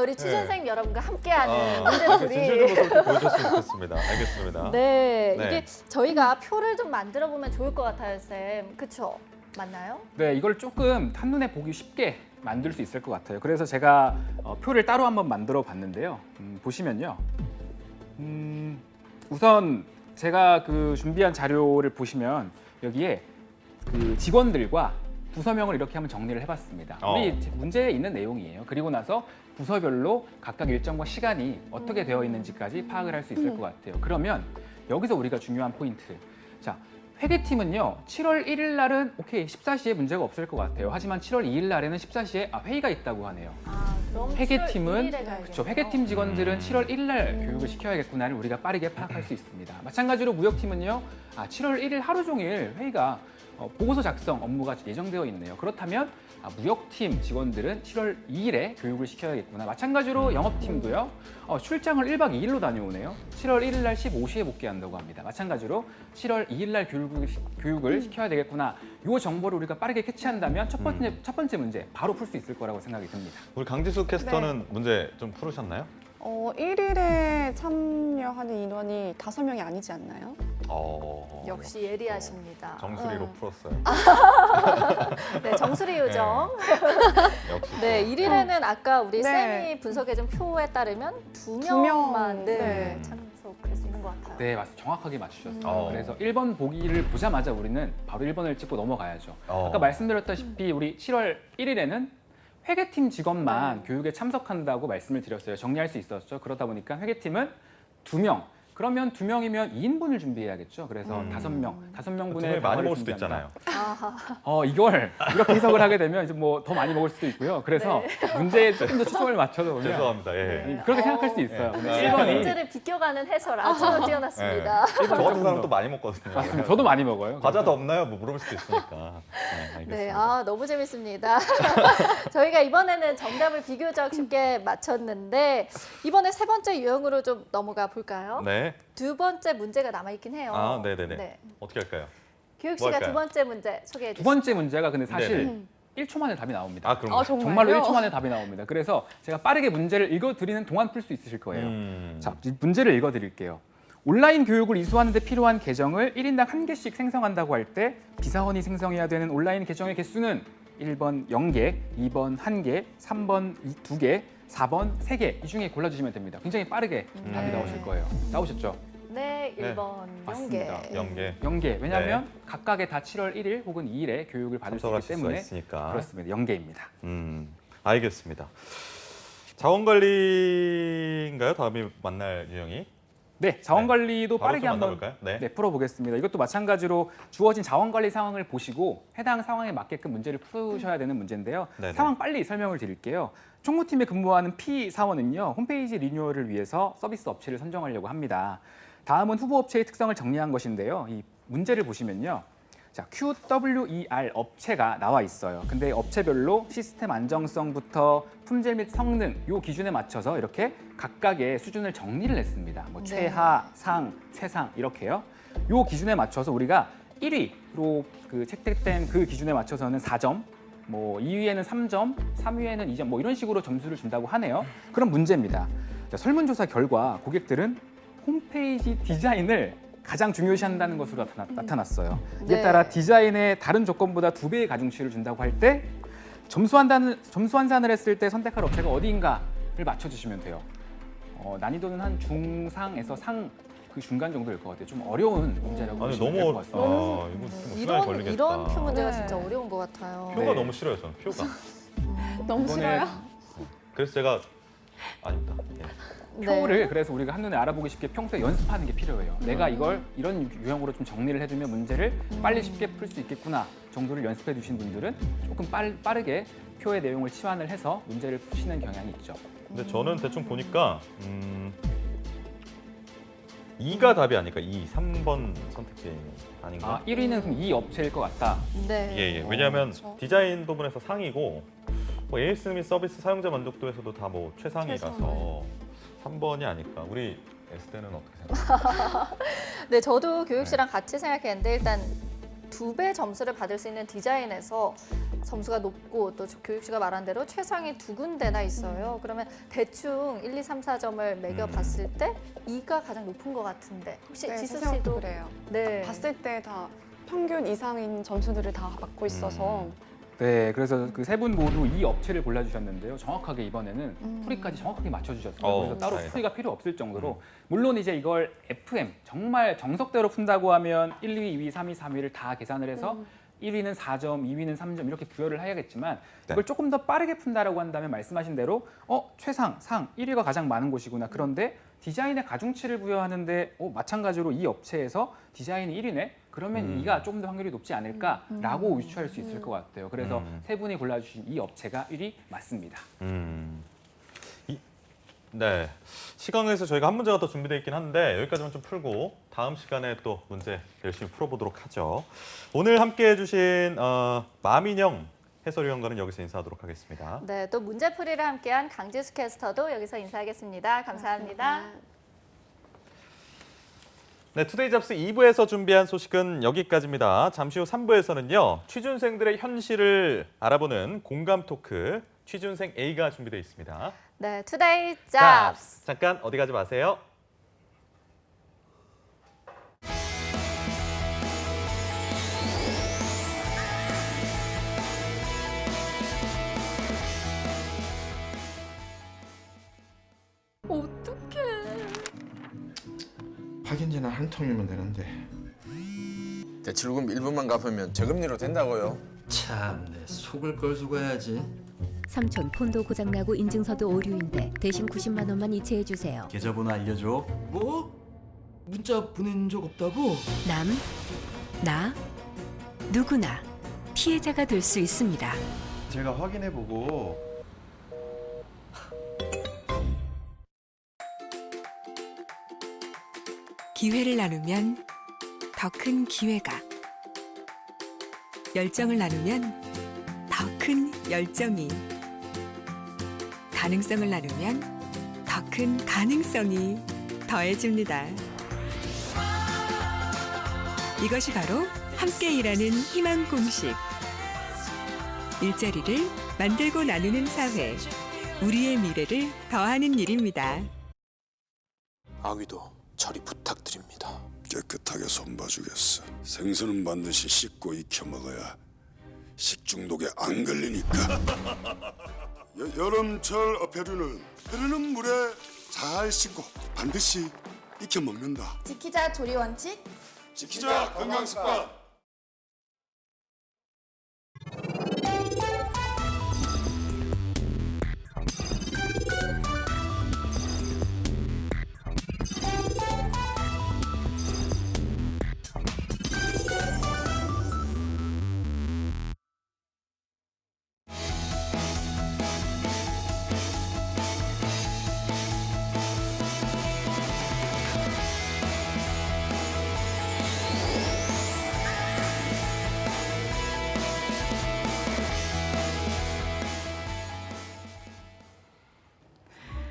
우리 취준생 여러분과 함께하는 진실된 문제들이 모습을 좀 보여줬으면 좋겠습니다. 알겠습니다. 네, 네. 이게 저희가 표를 좀 만들어 보면 좋을 것 같아요, 쌤. 그렇죠? 맞나요? 네, 이걸 조금 한눈에 보기 쉽게 만들 수 있을 것 같아요. 그래서 제가 표를 따로 한번 만들어 봤는데요. 보시면요. 우선 제가 준비한 자료를 보시면 여기에 직원들과 부서명을 이렇게 한번 정리를 해봤습니다. 우리 문제에 있는 내용이에요. 그리고 나서 부서별로 각각 일정과 시간이 어떻게 되어 있는지까지 파악을 할 수 있을 것 같아요. 그러면 여기서 우리가 중요한 포인트. 자, 회계팀은요, 7월 1일 날은 오케이 14시에 문제가 없을 것 같아요. 하지만 7월 2일 날에는 14시에 회의가 있다고 하네요. 그럼 회계팀은 7월 1일에 가야겠네요. 그렇죠. 회계팀 직원들은 7월 1일 날 교육을 시켜야겠구나를 우리가 빠르게 파악할 수 있습니다. 마찬가지로 무역팀은요, 7월 1일 하루 종일 회의가 보고서 작성 업무가 예정되어 있네요. 그렇다면 무역팀 직원들은 7월 2일에 교육을 시켜야겠구나. 마찬가지로 영업팀도요. 출장을 1박 2일로 다녀오네요. 7월 1일 날 15시에 복귀한다고 합니다. 마찬가지로 7월 2일 날 교육을 시켜야 되겠구나. 이 정보를 우리가 빠르게 캐치한다면 첫 번째 문제 바로 풀 수 있을 거라고 생각이 듭니다. 우리 강지수 캐스터는 문제 좀 풀으셨나요? 1일에 참여하는 인원이 5명이 아니지 않나요? 역시 예리하십니다. 정수리로 풀었어요. 네, 정수리 요정. 역시. 네, 1일에는 아까 우리 네. 쌤이 분석해준 표에 따르면 두 두 명. 명만 네. 참석할 수 있는 것 같아요. 네, 맞습니다. 정확하게 맞추셨어요. 어. 그래서 1번 보기를 보자마자 우리는 바로 1번을 찍고 넘어가야죠. 어. 아까 말씀드렸다시피 우리 7월 1일에는 회계팀 직원만 교육에 참석한다고 말씀을 드렸어요. 정리할 수 있었죠. 그러다 보니까 회계팀은 2명. 그러면 2명이면 2인분을 준비해야겠죠. 그래서 5명, 5명분의 분이 많이 먹을 수도 있잖아요. 이걸 이렇게 해석을 하게 되면 이제 뭐 더 많이 먹을 수도 있고요. 그래서 문제에 조금 더 초점을 맞춰서 보면 죄송합니다. 예. 그렇게 생각할 수 있어요. 근데 네, 1번이 문제를 비껴가는 해설 아주 뛰어났습니다. 저 같은 사람도 많이 먹거든요. 맞습니다. 저도 많이 먹어요. 과자도 없나요? 뭐 물어볼 수도 있으니까. 네, 알겠습니다. 네, 너무 재밌습니다. 저희가 이번에는 정답을 비교적 쉽게 맞췄는데 이번에 세 번째 유형으로 좀 넘어가 볼까요? 네. 두 번째 문제가 남아있긴 해요. 네네네. 네. 어떻게 할까요? 교육 뭐 씨가 할까요? 두 번째 문제 소개해 두 주시죠. 번째 문제가 근데 사실 네네. 1초 만에 답이 나옵니다. 그런가요? 정말로 1초 만에 답이 나옵니다. 그래서 제가 빠르게 문제를 읽어드리는 동안 풀 수 있으실 거예요. 자, 문제를 읽어드릴게요. 온라인 교육을 이수하는 데 필요한 계정을 1인당 1개씩 생성한다고 할 때 비사원이 생성해야 되는 온라인 계정의 개수는 1번 0개, 2번 1개, 3번 2개, 4번 3개 이 중에 골라주시면 됩니다. 굉장히 빠르게 답이 나오실 거예요. 나오셨죠? 네, 1번 맞습니다. 0개. 0개. 왜냐하면 각각의 다 7월 1일 혹은 2일에 교육을 받을 수 있기 참석하실 수가 때문에 있으니까. 그렇습니다. 0개입니다. 알겠습니다. 자원관리인가요? 다음에 만날 유형이? 네, 자원관리도 바로 빠르게 좀 한번 만나볼까요? 네. 풀어보겠습니다. 이것도 마찬가지로 주어진 자원관리 상황을 보시고 해당 상황에 맞게끔 문제를 푸셔야 되는 문제인데요. 네네. 상황 빨리 설명을 드릴게요. 총무팀에 근무하는 P 사원은요, 홈페이지 리뉴얼을 위해서 서비스 업체를 선정하려고 합니다. 다음은 후보 업체의 특성을 정리한 것인데요. 이 문제를 보시면요. 자, QWER 업체가 나와 있어요. 근데 업체별로 시스템 안정성부터 품질 및 성능 요 기준에 맞춰서 이렇게 각각의 수준을 정리를 했습니다. 뭐 네. 최하, 상, 최상 이렇게요. 요 기준에 맞춰서 우리가 1위로 그 채택된 그 기준에 맞춰서는 4점, 뭐 2위에는 3점, 3위에는 2점 뭐 이런 식으로 점수를 준다고 하네요. 그럼 문제입니다. 자, 설문조사 결과 고객들은 홈페이지 디자인을 가장 중요시한다는 것으로 나타났어요. 이에 네. 따라 디자인에 다른 조건보다 2배의 가중치를 준다고 할 때 점수 환산을 했을 때 선택할 업체가 어디인가를 맞춰주시면 돼요. 난이도는 한 중상에서 상 그 중간 정도일 것 같아요. 좀 어려운 문제라고 아니 보시면 너무 될 것 같습니다. 이거 좀 시간이 걸리겠다. 이런 표 문제가 네. 진짜 어려운 것 같아요. 표가 네. 너무 싫어요, 저는 표가. 너무 이번에 싫어요? 그래서 제가 아닙니다. 예. 표를 그래서 우리가 한눈에 알아보기 쉽게 평소에 연습하는 게 필요해요. 내가 이걸 이런 유형으로 좀 정리를 해두면 문제를 빨리 쉽게 풀 수 있겠구나 정도를 연습해 두신 분들은 조금 빠르게 표의 내용을 치환을 해서 문제를 푸시는 경향이 있죠. 근데 저는 대충 보니까 2가 답이 아닐까? 3번 선택지 아닌가? 1위는 그럼 이 업체일 것 같다. 네. 예. 왜냐하면 그렇죠. 디자인 부분에서 상이고 뭐 AS 및 서비스 사용자 만족도에서도 다 뭐 최상이라서 3번이 아닐까. 우리 S대는 어떻게 생각하세요? 네, 저도 교육 씨랑 같이 생각했는데 일단 2배 점수를 받을 수 있는 디자인에서 점수가 높고 또 교육 씨가 말한 대로 최상이 2군데나 있어요. 그러면 대충 1, 2, 3, 4점을 매겨봤을 때 2가 가장 높은 것 같은데 혹시 네, 지수 제 생각도 씨도 그래요. 네. 봤을 때 다 평균 이상인 점수들을 다 받고 있어서 네, 그래서 그 세 분 모두 이 업체를 골라주셨는데요. 정확하게 이번에는 풀이까지 정확하게 맞춰주셨어요. 그래서 따로 다행이다. 풀이가 필요 없을 정도로 물론 이제 이걸 FM 정말 정석대로 푼다고 하면 1, 2, 2위, 3위, 3위를 다 계산을 해서 1위는 4점, 2위는 3점 이렇게 부여를 해야겠지만 이걸 조금 더 빠르게 푼다라고 한다면 말씀하신 대로 최상, 상 1위가 가장 많은 곳이구나. 그런데 디자인에 가중치를 부여하는데 마찬가지로 이 업체에서 디자인이 1위네? 그러면 2위가 조금 더 확률이 높지 않을까라고 유추할 수 있을 것 같아요. 그래서 세 분이 골라주신 이 업체가 1위 맞습니다. 네, 시간에서 저희가 한 문제가 더 준비되어 있긴 한데 여기까지만 좀 풀고 다음 시간에 또 문제 열심히 풀어보도록 하죠. 오늘 함께해 주신 마민영 해설위원과는 여기서 인사하도록 하겠습니다. 네, 또 문제풀이를 함께한 강지수 캐스터도 여기서 인사하겠습니다. 감사합니다. 네, 투데이 잡스 2부에서 준비한 소식은 여기까지입니다. 잠시 후 3부에서는요. 취준생들의 현실을 알아보는 공감 토크 취준생 A가 준비되어 있습니다. 네, 투데이 잡스. 잠깐 어디 가지 마세요. 어떡해. 확인지는 한 통이면 되는데. 대출금 일부만 갚으면 저금리로 된다고요. 참내 속을 걸 수가 해야지. 삼촌 폰도 고장나고 인증서도 오류인데 대신 90만 원만 이체해 주세요. 계좌번호 알려줘. 뭐? 문자 보낸 적 없다고? 나, 누구나 피해자가 될 수 있습니다. 제가 확인해보고. 기회를 나누면 더 큰 기회가, 열정을 나누면 더 큰 열정이, 가능성을 나누면 더 큰 가능성이 더해집니다. 이것이 바로 함께 일하는 희망 공식. 일자리를 만들고 나누는 사회. 우리의 미래를 더하는 일입니다. 아귀도 처리 부탁드립니다. 깨끗하게 손봐주겠어. 생선은 반드시 씻고 익혀 먹어야 식중독에 안 걸리니까. 여름철 어패류는 흐르는 물에 잘 씻고 반드시 익혀 먹는다. 지키자 조리 원칙. 지키자 건강 습관.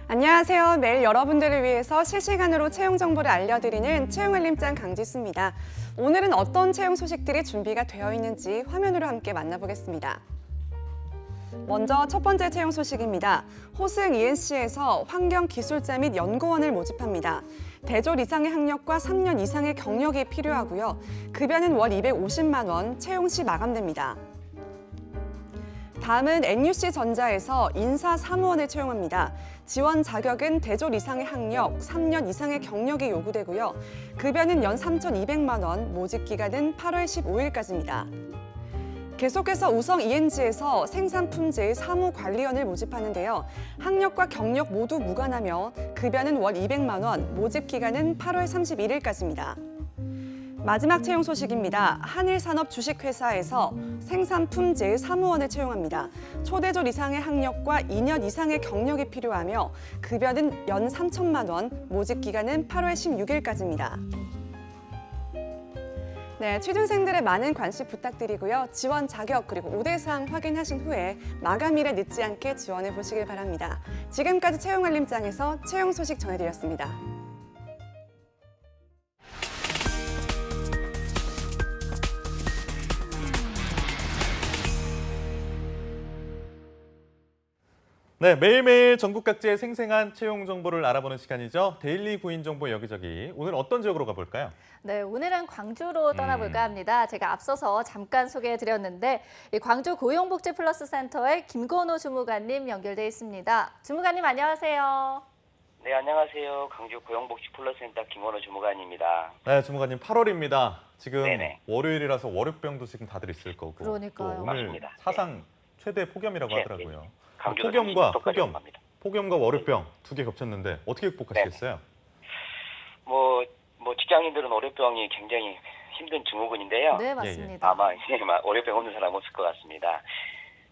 안녕하세요. 매일 여러분들을 위해서 실시간으로 채용 정보를 알려드리는 채용알림장 강지수입니다. 오늘은 어떤 채용 소식들이 준비가 되어 있는지 화면으로 함께 만나보겠습니다. 먼저 첫 번째 채용 소식입니다. 호승 ENC에서 환경기술자 및 연구원을 모집합니다. 대졸 이상의 학력과 3년 이상의 경력이 필요하고요. 급여는 월 250만 원, 채용 시 마감됩니다. 다음은 NUC전자에서 인사사무원을 채용합니다. 지원 자격은 대졸 이상의 학력, 3년 이상의 경력이 요구되고요. 급여는 연 3,200만 원, 모집 기간은 8월 15일까지입니다. 계속해서 우성 ENG에서 생산품질 사무관리원을 모집하는데요. 학력과 경력 모두 무관하며 급여는 월 200만 원, 모집 기간은 8월 31일까지입니다. 마지막 채용 소식입니다. 한일산업 주식회사에서 생산품질 사무원을 채용합니다. 초대졸 이상의 학력과 2년 이상의 경력이 필요하며 급여는 연 3천만 원, 모집 기간은 8월 16일까지입니다. 네, 취준생들의 많은 관심 부탁드리고요. 지원 자격 그리고 우대사항 확인하신 후에 마감일에 늦지 않게 지원해 보시길 바랍니다. 지금까지 채용알림장에서 채용 소식 전해드렸습니다. 네, 매일매일 전국 각지의 생생한 채용 정보를 알아보는 시간이죠. 데일리 구인 정보 여기저기. 오늘 어떤 지역으로 가볼까요? 네, 오늘은 광주로 떠나볼까 합니다. 제가 앞서서 잠깐 소개해드렸는데 이 광주 고용복지 플러스 센터의 김건호 주무관님 연결돼 있습니다. 주무관님 안녕하세요. 네, 안녕하세요. 광주 고용복지플러스센터 김원호 주무관입니다. 네, 주무관님 8월입니다. 지금 네네. 월요일이라서 월요병도 지금 다들 있을 거고. 그러니까요. 또 오늘 맞습니다. 사상 최대 폭염이라고 네, 하더라고요. 강조도 폭염과 30도까지 폭염, 올라갑니다. 폭염과 월요병 두 개 겹쳤는데 어떻게 극복하시겠어요? 뭐 직장인들은 월요병이 굉장히 힘든 증후군인데요. 네, 맞습니다. 아마 월요병 없는 사람은 없을 것 같습니다.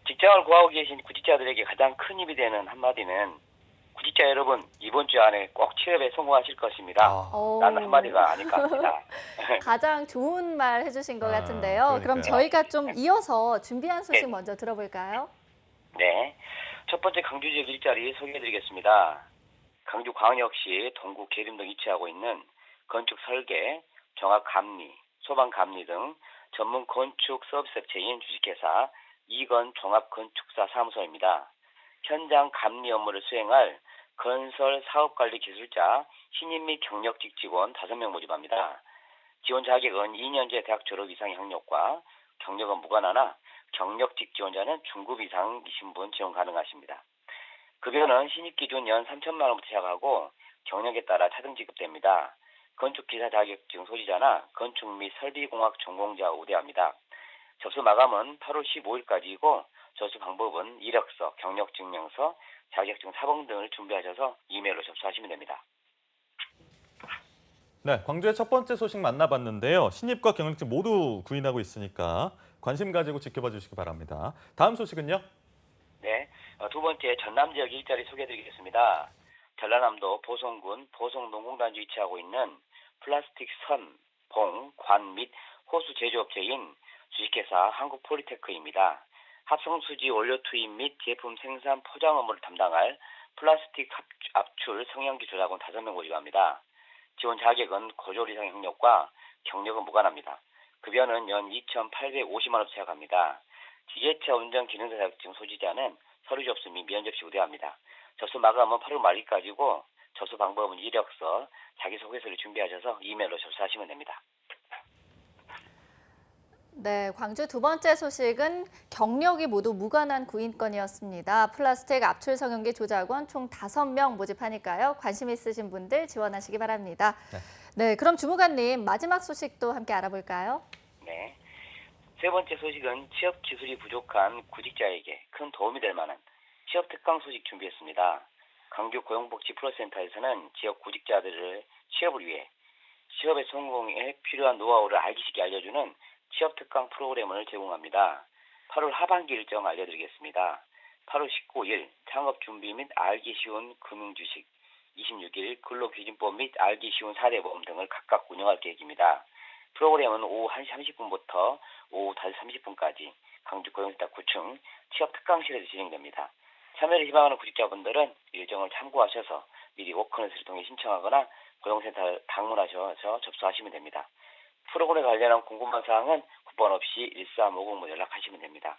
직장을 구하고 계신 구직자들에게 가장 큰 힘이 되는 한마디는 구직자 여러분 이번 주 안에 꼭 취업에 성공하실 것입니다. 라는 한마디가 아닐까 합니다. 가장 좋은 말 해주신 것 같은데요. 그러니까요. 그럼 저희가 좀 이어서 준비한 소식 먼저 들어볼까요? 네. 첫 번째 광주 지역 일자리 소개해드리겠습니다. 광주광역시 동구 계림 등 위치하고 있는 건축 설계, 종합 감리, 소방 감리 등 전문 건축 서비스 업체인 주식회사 이건 종합건축사 사무소입니다. 현장 감리 업무를 수행할 건설 사업관리 기술자 신입 및 경력직 직원 5명 모집합니다. 지원 자격은 2년제 대학 졸업 이상의 학력과 경력은 무관하나 경력직 지원자는 중급 이상이신 분 지원 가능하십니다. 급여는 신입 기준 연 3천만 원부터 시작하고 경력에 따라 차등 지급됩니다. 건축기사 자격증 소지자나 건축 및 설비공학 전공자 우대합니다. 접수 마감은 8월 15일까지이고 접수 방법은 이력서, 경력증명서, 자격증 사본 등을 준비하셔서 이메일로 접수하시면 됩니다. 네, 광주의 첫 번째 소식 만나봤는데요. 신입과 경력직 모두 구인하고 있으니까 관심 가지고 지켜봐 주시기 바랍니다. 다음 소식은요? 네, 두 번째 전남 지역 일자리 소개해드리겠습니다. 전라남도 보성군 보성농공단지 위치하고 있는 플라스틱 선, 봉, 관 및 호수 제조업체인 주식회사 한국폴리테크입니다. 합성수지 원료 투입 및 제품 생산 포장 업무를 담당할 플라스틱 압출 성형기 조작원 5명 모집합니다. 지원 자격은 고졸 이상 학력과 경력은 무관합니다. 급여는 연 2,850만 원 시작합니다. 지게차 운전 기능사 자격증 소지자는 서류 접수 및 면접 시 우대합니다. 접수 마감은 8월 말일까지고 접수 방법은 이력서, 자기소개서를 준비하셔서 이메일로 접수하시면 됩니다. 네, 광주 두 번째 소식은 경력이 모두 무관한 구인건이었습니다. 플라스틱 압출 성형기 조작원 총 5명 모집하니까요. 관심 있으신 분들 지원하시기 바랍니다. 네, 그럼 주무관님 마지막 소식도 함께 알아볼까요? 네. 세 번째 소식은 취업 기술이 부족한 구직자에게 큰 도움이 될 만한 취업 특강 소식 준비했습니다. 광주 고용복지플러스센터에서는 지역 구직자들을 취업을 위해 취업의 성공에 필요한 노하우를 알기 쉽게 알려주는 취업 특강 프로그램을 제공합니다. 8월 하반기 일정 알려드리겠습니다. 8월 19일 창업 준비 및 알기 쉬운 금융주식, 26일 근로기준법 및 알기 쉬운 사대보험 등을 각각 운영할 계획입니다. 프로그램은 오후 1시 30분부터 오후 5시 30분까지 광주 고용센터 9층 취업 특강실에서 진행됩니다. 참여를 희망하는 구직자분들은 일정을 참고하셔서 미리 워크넷을 통해 신청하거나 고용센터 방문하셔서 접수하시면 됩니다. 프로그램에 관련한 궁금한 사항은 국번 없이 1350로 연락하시면 됩니다.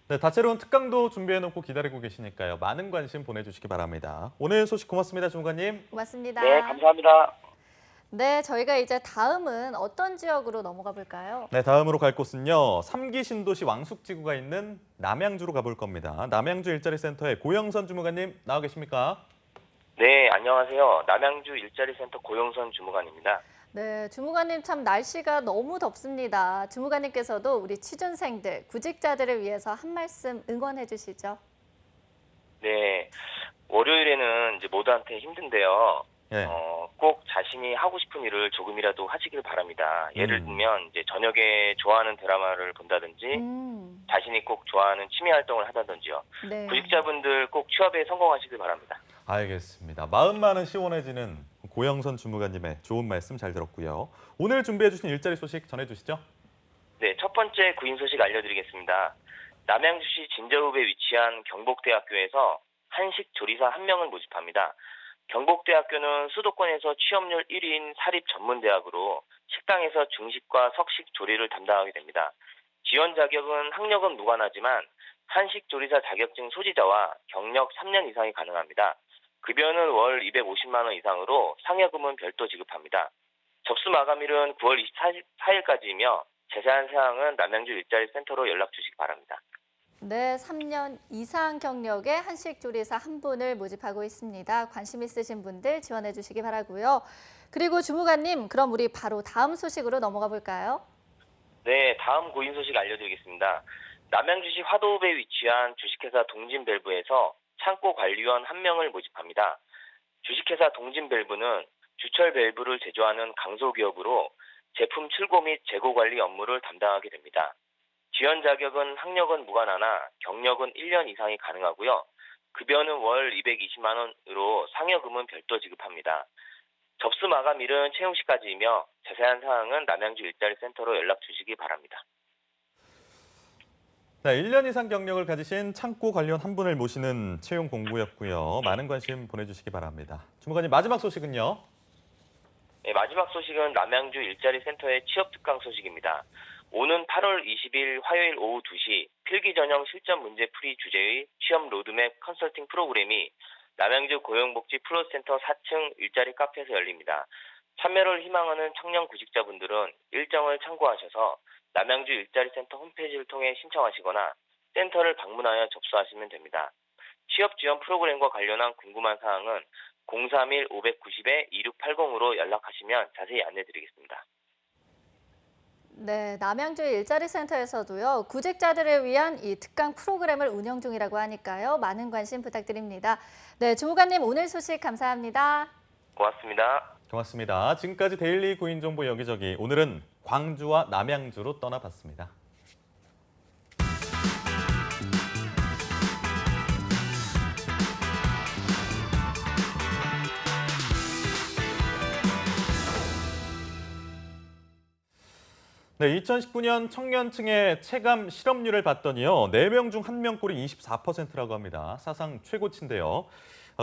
네, 다채로운 특강도 준비해놓고 기다리고 계시니까요. 많은 관심 보내주시기 바랍니다. 오늘 소식 고맙습니다, 주무관님. 고맙습니다. 네, 감사합니다. 네, 저희가 이제 다음은 어떤 지역으로 넘어가 볼까요? 네, 다음으로 갈 곳은요. 3기 신도시 왕숙지구가 있는 남양주로 가볼 겁니다. 남양주 일자리센터의 고영선 주무관님 나와 계십니까? 네, 안녕하세요. 남양주 일자리센터 고영선 주무관입니다. 네, 주무관님 참 날씨가 너무 덥습니다. 주무관님께서도 우리 취준생들, 구직자들을 위해서 한 말씀 응원해 주시죠. 네, 월요일에는 이제 모두한테 힘든데요. 네. 꼭 자신이 하고 싶은 일을 조금이라도 하시길 바랍니다. 예를 들면 이제 저녁에 좋아하는 드라마를 본다든지 자신이 꼭 좋아하는 취미 활동을 하다든지요. 네. 구직자분들 꼭 취업에 성공하시길 바랍니다. 알겠습니다. 마음만은 시원해지는 고영선 주무관님의 좋은 말씀 잘 들었고요. 오늘 준비해 주신 일자리 소식 전해주시죠. 네, 첫 번째 구인 소식 알려드리겠습니다. 남양주시 진저읍에 위치한 경복대학교에서 한식 조리사 1명을 모집합니다. 경복대학교는 수도권에서 취업률 1위인 사립 전문대학으로 식당에서 중식과 석식 조리를 담당하게 됩니다. 지원 자격은 학력은 무관하지만 한식 조리사 자격증 소지자와 경력 3년 이상이 가능합니다. 급여는 월 250만 원 이상으로 상여금은 별도 지급합니다. 접수 마감일은 9월 24일까지이며 자세한 사항은 남양주 일자리 센터로 연락 주시기 바랍니다. 네, 3년 이상 경력의 한식조리사 한 분을 모집하고 있습니다. 관심 있으신 분들 지원해 주시기 바라고요. 그리고 주무관님, 그럼 우리 바로 다음 소식으로 넘어가 볼까요? 네, 다음 고인 소식 알려드리겠습니다. 남양주시 화도읍에 위치한 주식회사 동진밸브에서 창고 관리원 1명을 모집합니다. 주식회사 동진밸브는 주철 밸브를 제조하는 강소기업으로 제품 출고 및 재고 관리 업무를 담당하게 됩니다. 지원 자격은 학력은 무관하나 경력은 1년 이상이 가능하고요. 급여는 월 220만 원으로 상여금은 별도 지급합니다. 접수 마감일은 채용 시까지이며 자세한 사항은 남양주 일자리 센터로 연락 주시기 바랍니다. 네, 1년 이상 경력을 가지신 창고 관련 한 분을 모시는 채용 공고였고요. 많은 관심 보내주시기 바랍니다. 주무관님, 마지막 소식은요? 네, 마지막 소식은 남양주 일자리 센터의 취업 특강 소식입니다. 오는 8월 20일 화요일 오후 2시 필기 전형 실전 문제 풀이 주제의 취업 로드맵 컨설팅 프로그램이 남양주 고용복지 프로센터 4층 일자리 카페에서 열립니다. 참여를 희망하는 청년 구직자분들은 일정을 참고하셔서 남양주 일자리 센터 홈페이지를 통해 신청하시거나 센터를 방문하여 접수하시면 됩니다. 취업 지원 프로그램과 관련한 궁금한 사항은 031-590-2680으로 연락하시면 자세히 안내드리겠습니다. 네, 남양주 일자리 센터에서도요, 구직자들을 위한 이 특강 프로그램을 운영 중이라고 하니까요. 많은 관심 부탁드립니다. 네, 주무관님 오늘 소식 감사합니다. 고맙습니다. 고맙습니다. 지금까지 데일리 구인 정보 여기저기, 오늘은 광주와 남양주로 떠나봤습니다. 네, 2019년 청년층의 체감 실업률을 봤더니요. 4명 중 1명꼴이 24%라고 합니다. 사상 최고치인데요.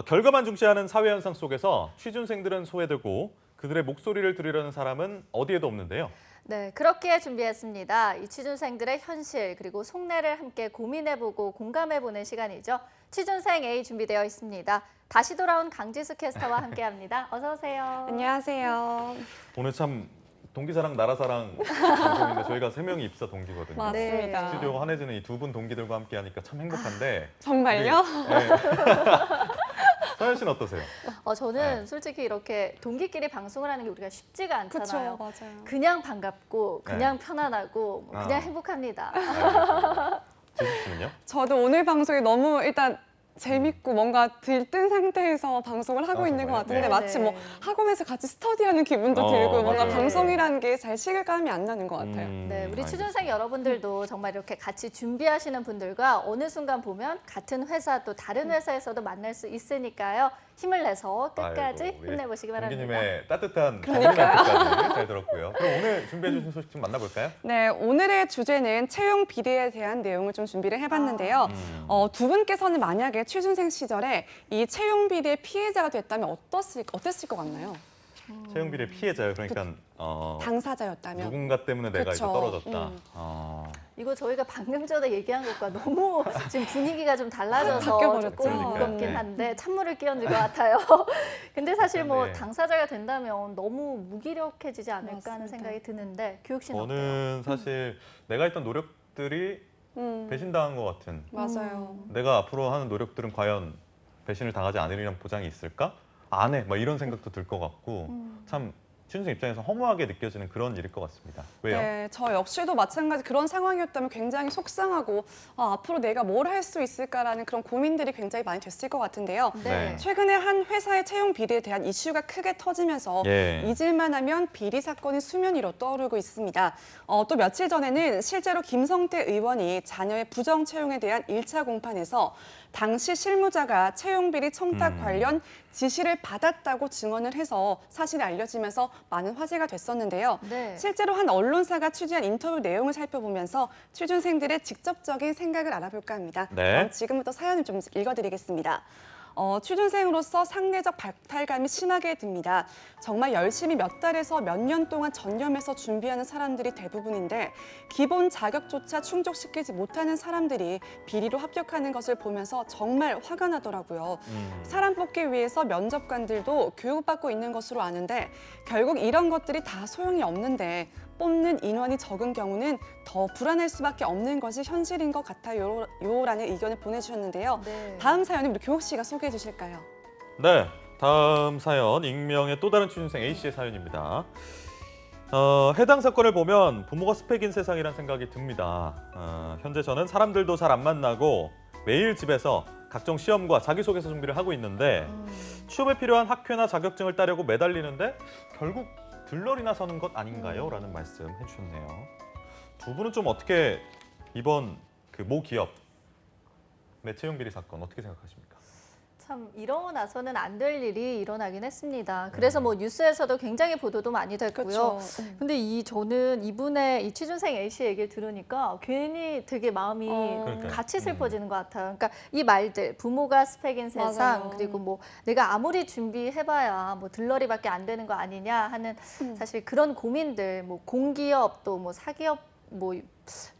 결과만 중시하는 사회 현상 속에서 취준생들은 소외되고 그들의 목소리를 들으려는 사람은 어디에도 없는데요. 네, 그렇게 준비했습니다. 이 취준생들의 현실 그리고 속내를 함께 고민해보고 공감해보는 시간이죠. 취준생 A 준비되어 있습니다. 다시 돌아온 강지수 캐스터와 함께합니다. 어서 오세요. 안녕하세요. 오늘 참 동기사랑 나라사랑 방송인데 저희가 3명이 입사 동기거든요. 맞습니다. 스튜디오 환해지는 이 두 분 동기들과 함께하니까 참 행복한데. 정말요? 네. 서현 씨는 어떠세요? 저는 솔직히 이렇게 동기끼리 방송을 하는 게 우리가 쉽지가 않잖아요. 그쵸, 맞아요. 그냥 반갑고 그냥 편안하고 그냥 행복합니다. 지수 씨는요? 저도 오늘 방송이 너무 일단 재밌고 뭔가 들뜬 상태에서 방송을 하고 있는 것 같은데 네. 마치 뭐 학원에서 같이 스터디하는 기분도 들고 뭔가 네. 방송이라는 게 잘 식을감이 안 나는 것 같아요. 네, 우리 취준생 여러분들도 정말 이렇게 같이 준비하시는 분들과 어느 순간 보면 같은 회사 또 다른 회사에서도 만날 수 있으니까요. 힘을 내서 끝까지 아이고, 우리 힘내보시기 바랍니다. 동기님의 따뜻한 멘트까지 잘 들었고요. 그럼 오늘 준비해 주신 소식 좀 만나볼까요? 네, 오늘의 주제는 채용 비리에 대한 내용을 좀 준비를 해봤는데요. 두 분께서는 만약에 취준생 시절에 이 채용 비리의 피해자가 됐다면 어땠을 것 같나요? 채용 비리 피해자요. 그러니까 당사자였다면. 누군가 때문에 내가 이제 그쵸. 떨어졌다. 이거 저희가 방금 전에 얘기한 것과 너무 지금 분위기가 좀 달라져서 바뀌어버렸죠. 조금 그러니까요. 무겁긴 네. 한데 찬물을 끼얹은 것 같아요. 근데 사실 뭐 네. 당사자가 된다면 너무 무기력해지지 않을까 하는 맞습니다. 생각이 드는데 교육 씨는 어때요? 저는 사실 내가 했던 노력들이 배신당한 것 같은. 맞아요. 내가 앞으로 하는 노력들은 과연 배신을 당하지 않으리란 보장이 있을까? 안 해. 막 이런 생각도 들 것 같고 참 취준생 입장에서 허무하게 느껴지는 그런 일일 것 같습니다. 왜요? 네, 저 역시도 마찬가지 그런 상황이었다면 굉장히 속상하고 앞으로 내가 뭘 할 수 있을까라는 그런 고민들이 굉장히 많이 됐을 것 같은데요. 네. 최근에 한 회사의 채용 비리에 대한 이슈가 크게 터지면서 예. 잊을만 하면 비리 사건이 수면 위로 떠오르고 있습니다. 또 며칠 전에는 실제로 김성태 의원이 자녀의 부정 채용에 대한 1차 공판에서 당시 실무자가 채용 비리 청탁 관련 지시를 받았다고 증언을 해서 사실이 알려지면서 많은 화제가 됐었는데요. 네. 실제로 한 언론사가 취재한 인터뷰 내용을 살펴보면서 취준생들의 직접적인 생각을 알아볼까 합니다. 네. 그럼 지금부터 사연을 좀 읽어드리겠습니다. 취준생으로서 상대적 박탈감이 심하게 듭니다. 정말 열심히 몇 달에서 몇 년 동안 전념해서 준비하는 사람들이 대부분인데 기본 자격조차 충족시키지 못하는 사람들이 비리로 합격하는 것을 보면서 정말 화가 나더라고요. 사람 뽑기 위해서 면접관들도 교육받고 있는 것으로 아는데 결국 이런 것들이 다 소용이 없는데 뽑는 인원이 적은 경우는 더 불안할 수밖에 없는 것이 현실인 것 같아요. 라는 의견을 보내주셨는데요. 네. 다음 사연은 우리 교욱 씨가 소개해 주실까요? 네, 다음 사연 익명의 또 다른 취준생 A씨의 사연입니다. 해당 사건을 보면 부모가 스펙인 세상이란 생각이 듭니다. 현재 저는 사람들도 잘 안 만나고 매일 집에서 각종 시험과 자기소개서 준비를 하고 있는데 취업에 필요한 학회나 자격증을 따려고 매달리는데 결국 들러리나 서는 것 아닌가요? 라는 말씀 해주셨네요. 두 분은 좀 어떻게 이번 그 모 기업의 채용 비리 사건 어떻게 생각하십니까? 참 이러고 나서는 안 될 일이 일어나긴 했습니다. 그래서 뭐 뉴스에서도 굉장히 보도도 많이 됐고요. 근데 저는 이분의 이 취준생 A씨 얘기를 들으니까 괜히 되게 마음이 같이 슬퍼지는 것 같아요. 그러니까 이 말들, 부모가 스펙인 세상, 맞아요. 그리고 뭐 내가 아무리 준비해봐야 뭐 들러리밖에 안 되는 거 아니냐 하는 사실 그런 고민들, 뭐 공기업 또 뭐 사기업 뭐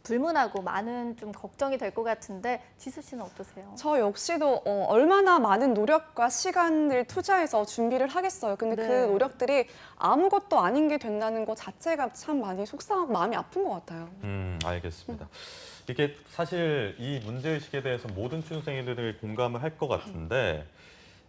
불문하고 많은 좀 걱정이 될 것 같은데 지수 씨는 어떠세요? 저 역시도 얼마나 많은 노력과 시간을 투자해서 준비를 하겠어요. 근데 네. 그 노력들이 아무것도 아닌 게 된다는 것 자체가 참 많이 속상하고 마음이 아픈 것 같아요. 알겠습니다. 이게 사실 이 문제의식에 대해서 모든 취준생들이 공감을 할 것 같은데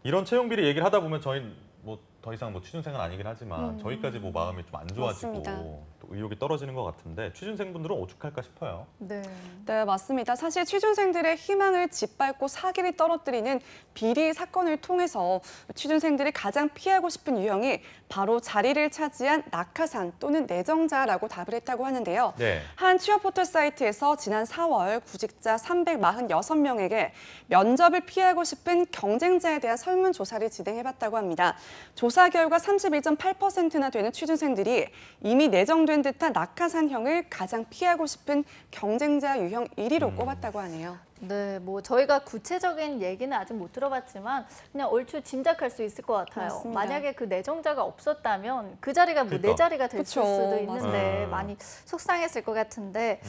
이런 채용 비리 얘기를 하다 보면 저희 뭐 더 이상 뭐 취준생은 아니긴 하지만 저희까지 뭐 마음이 좀 안 좋아지고 맞습니다. 또 의욕이 떨어지는 것 같은데 취준생분들은 오죽할까 싶어요. 네. 네, 맞습니다. 사실 취준생들의 희망을 짓밟고 사기를 떨어뜨리는 비리 사건을 통해서 취준생들이 가장 피하고 싶은 유형이 바로 자리를 차지한 낙하산 또는 내정자라고 답을 했다고 하는데요. 네. 한 취업 포털 사이트에서 지난 4월 구직자 346명에게 면접을 피하고 싶은 경쟁자에 대한 설문조사를 진행해봤다고 합니다. 조사 결과 31.8%나 되는 취준생들이 이미 내정된 듯한 낙하산형을 가장 피하고 싶은 경쟁자 유형 1위로 꼽았다고 하네요. 네, 뭐 저희가 구체적인 얘기는 아직 못 들어봤지만 그냥 얼추 짐작할 수 있을 것 같아요. 맞습니다. 만약에 그 내정자가 없었다면 그 자리가 뭐 내 자리가 될 그쵸. 수도 있는데 맞아요. 많이 속상했을 것 같은데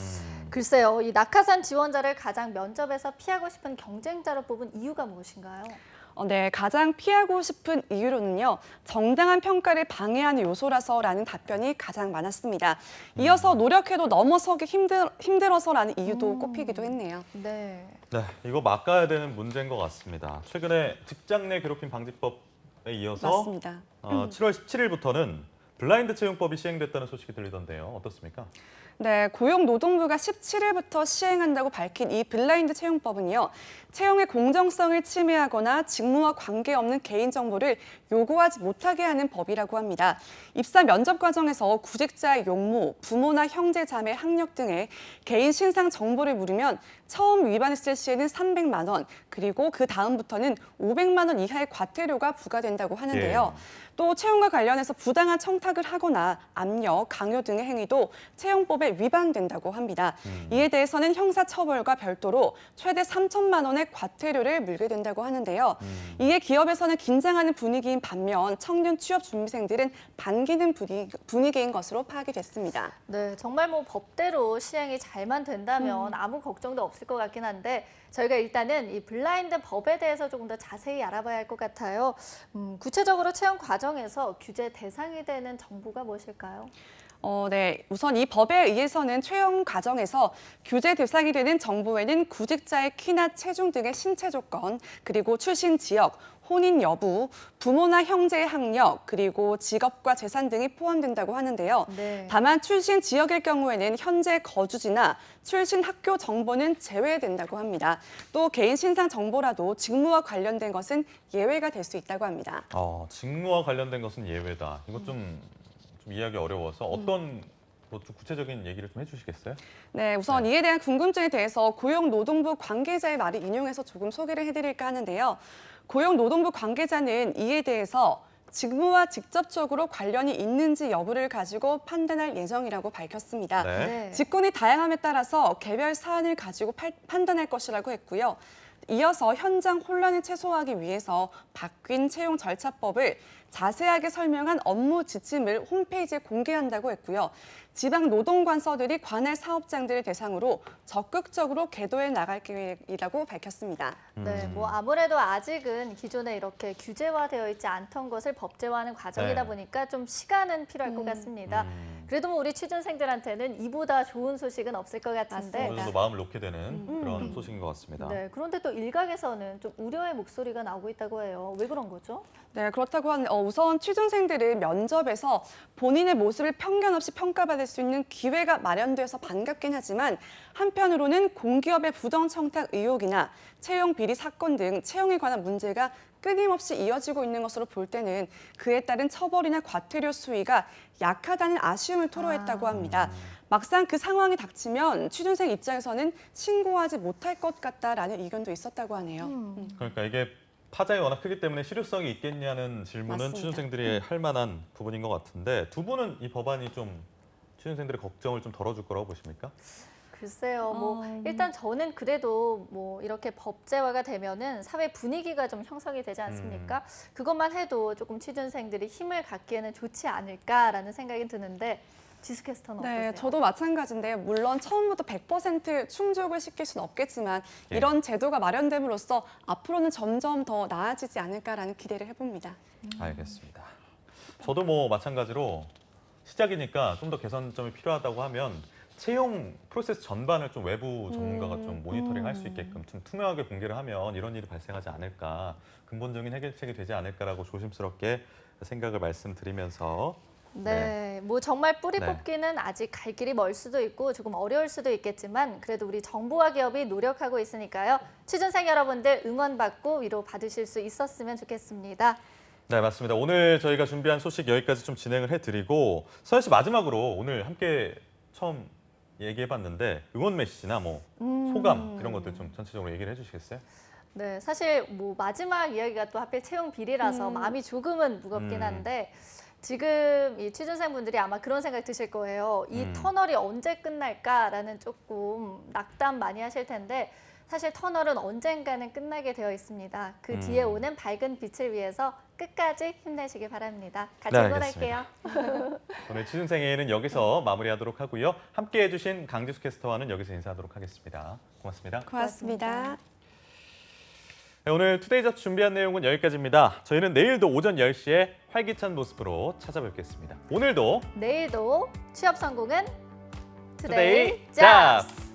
글쎄요, 이 낙하산 지원자를 가장 면접에서 피하고 싶은 경쟁자로 뽑은 이유가 무엇인가요? 네, 가장 피하고 싶은 이유로는요. 정당한 평가를 방해하는 요소라서라는 답변이 가장 많았습니다. 이어서 노력해도 넘어서기 힘들어서라는 이유도 꼽히기도 했네요. 네. 네, 이거 막아야 되는 문제인 것 같습니다. 최근에 직장 내 괴롭힘 방지법에 이어서 맞습니다. 7월 17일부터는 블라인드 채용법이 시행됐다는 소식이 들리던데요. 어떻습니까? 네, 고용노동부가 17일부터 시행한다고 밝힌 이 블라인드 채용법은요. 채용의 공정성을 침해하거나 직무와 관계없는 개인정보를 요구하지 못하게 하는 법이라고 합니다. 입사 면접 과정에서 구직자의 용모, 부모나 형제, 자매, 학력 등의 개인 신상 정보를 물으면 처음 위반했을 시에는 300만 원, 그리고 그 다음부터는 500만 원 이하의 과태료가 부과된다고 하는데요. 또 채용과 관련해서 부당한 청탁을 하거나 압력, 강요 등의 행위도 채용법에 위반된다고 합니다. 이에 대해서는 형사처벌과 별도로 최대 3천만 원의 과태료를 물게 된다고 하는데요. 이에 기업에서는 긴장하는 분위기인 반면 청년 취업 준비생들은 반기는 분위기인 것으로 파악이 됐습니다. 네, 정말 뭐 법대로 시행이 잘만 된다면 아무 걱정도 없을 것 같긴 한데 저희가 일단은 이 블라인드 법에 대해서 조금 더 자세히 알아봐야 할 것 같아요. 구체적으로 채용 과정에서 규제 대상이 되는 정보가 무엇일까요? 네. 우선 이 법에 의해서는 채용 과정에서 규제 대상이 되는 정보에는 구직자의 키나 체중 등의 신체 조건, 그리고 출신 지역, 혼인 여부, 부모나 형제의 학력, 그리고 직업과 재산 등이 포함된다고 하는데요. 네. 다만 출신 지역일 경우에는 현재 거주지나 출신 학교 정보는 제외된다고 합니다. 또 개인 신상 정보라도 직무와 관련된 것은 예외가 될 수 있다고 합니다. 직무와 관련된 것은 예외다. 이거 좀 이해하기 어려워서 어떤 뭐 좀 구체적인 얘기를 좀 해주시겠어요? 네, 우선 이에 대한 궁금증에 대해서 고용노동부 관계자의 말을 인용해서 조금 소개를 해드릴까 하는데요. 고용노동부 관계자는 이에 대해서 직무와 직접적으로 관련이 있는지 여부를 가지고 판단할 예정이라고 밝혔습니다. 네. 직군이 다양함에 따라서 개별 사안을 가지고 판단할 것이라고 했고요. 이어서 현장 혼란을 최소화하기 위해서 바뀐 채용 절차법을 자세하게 설명한 업무 지침을 홈페이지에 공개한다고 했고요. 지방 노동관서들이 관할 사업장들을 대상으로 적극적으로 계도해 나갈 계획이라고 밝혔습니다. 네, 뭐 아무래도 아직은 기존에 이렇게 규제화되어 있지 않던 것을 법제화하는 과정이다 네. 보니까 좀 시간은 필요할 것 같습니다. 그래도 뭐 우리 취준생들한테는 이보다 좋은 소식은 없을 것 같은데. 어느 정도 마음을 놓게 되는 그런 소식인 것 같습니다. 네, 그런데 또 일각에서는 좀 우려의 목소리가 나오고 있다고 해요. 왜 그런 거죠? 네, 그렇다고 하는데 우선 취준생들은 면접에서 본인의 모습을 편견 없이 평가받을 수 있는 기회가 마련돼서 반갑긴 하지만 한편으로는 공기업의 부정 청탁 의혹이나 채용 비리 사건 등 채용에 관한 문제가 끊임없이 이어지고 있는 것으로 볼 때는 그에 따른 처벌이나 과태료 수위가 약하다는 아쉬움을 토로했다고 합니다. 막상 그 상황이 닥치면 취준생 입장에서는 신고하지 못할 것 같다라는 의견도 있었다고 하네요. 그러니까 이게 파장이 워낙 크기 때문에 실효성이 있겠냐는 질문은 맞습니다. 취준생들이 할 만한 부분인 것 같은데 두 분은 이 법안이 좀 취준생들의 걱정을 좀 덜어줄 거라고 보십니까? 글쎄요, 뭐 일단 저는 그래도 뭐 이렇게 법제화가 되면은 사회 분위기가 좀 형성이 되지 않습니까? 그것만 해도 조금 취준생들이 힘을 갖기에는 좋지 않을까라는 생각이 드는데 지수 캐스터는 네, 어떠세요? 저도 마찬가지인데요. 물론 처음부터 100% 충족을 시킬 수는 없겠지만 예. 이런 제도가 마련됨으로써 앞으로는 점점 더 나아지지 않을까라는 기대를 해봅니다. 알겠습니다. 저도 뭐 마찬가지로 시작이니까 좀 더 개선점이 필요하다고 하면 채용 프로세스 전반을 좀 외부 전문가가 좀 모니터링할 수 있게끔 좀 투명하게 공개를 하면 이런 일이 발생하지 않을까, 근본적인 해결책이 되지 않을까라고 조심스럽게 생각을 말씀드리면서 네, 뭐 정말 뿌리 네. 뽑기는 아직 갈 길이 멀 수도 있고 조금 어려울 수도 있겠지만 그래도 우리 정부와 기업이 노력하고 있으니까요. 취준생 여러분들 응원받고 위로 받으실 수 있었으면 좋겠습니다. 네, 맞습니다. 오늘 저희가 준비한 소식 여기까지 좀 진행을 해드리고 서현 씨 마지막으로 오늘 함께 처음 얘기해봤는데 응원 메시지나 뭐 소감 이런 것들 좀 전체적으로 얘기를 해주시겠어요? 네, 사실 뭐 마지막 이야기가 또 하필 채용 비리라서 마음이 조금은 무겁긴 한데 지금 이 취준생분들이 아마 그런 생각 드실 거예요. 이 터널이 언제 끝날까라는 조금 낙담 많이 하실 텐데 사실 터널은 언젠가는 끝나게 되어 있습니다. 그 뒤에 오는 밝은 빛을 위해서 끝까지 힘내시길 바랍니다. 같이 네, 응원할게요. 오늘 취준생회는 여기서 마무리하도록 하고요. 함께해 주신 강지수 캐스터와는 여기서 인사하도록 하겠습니다. 고맙습니다. 고맙습니다. 네, 오늘 투데이 잡 준비한 내용은 여기까지입니다. 저희는 내일도 오전 10시에 활기찬 모습으로 찾아뵙겠습니다. 오늘도 내일도 취업 성공은 투데이 투데이 잡스!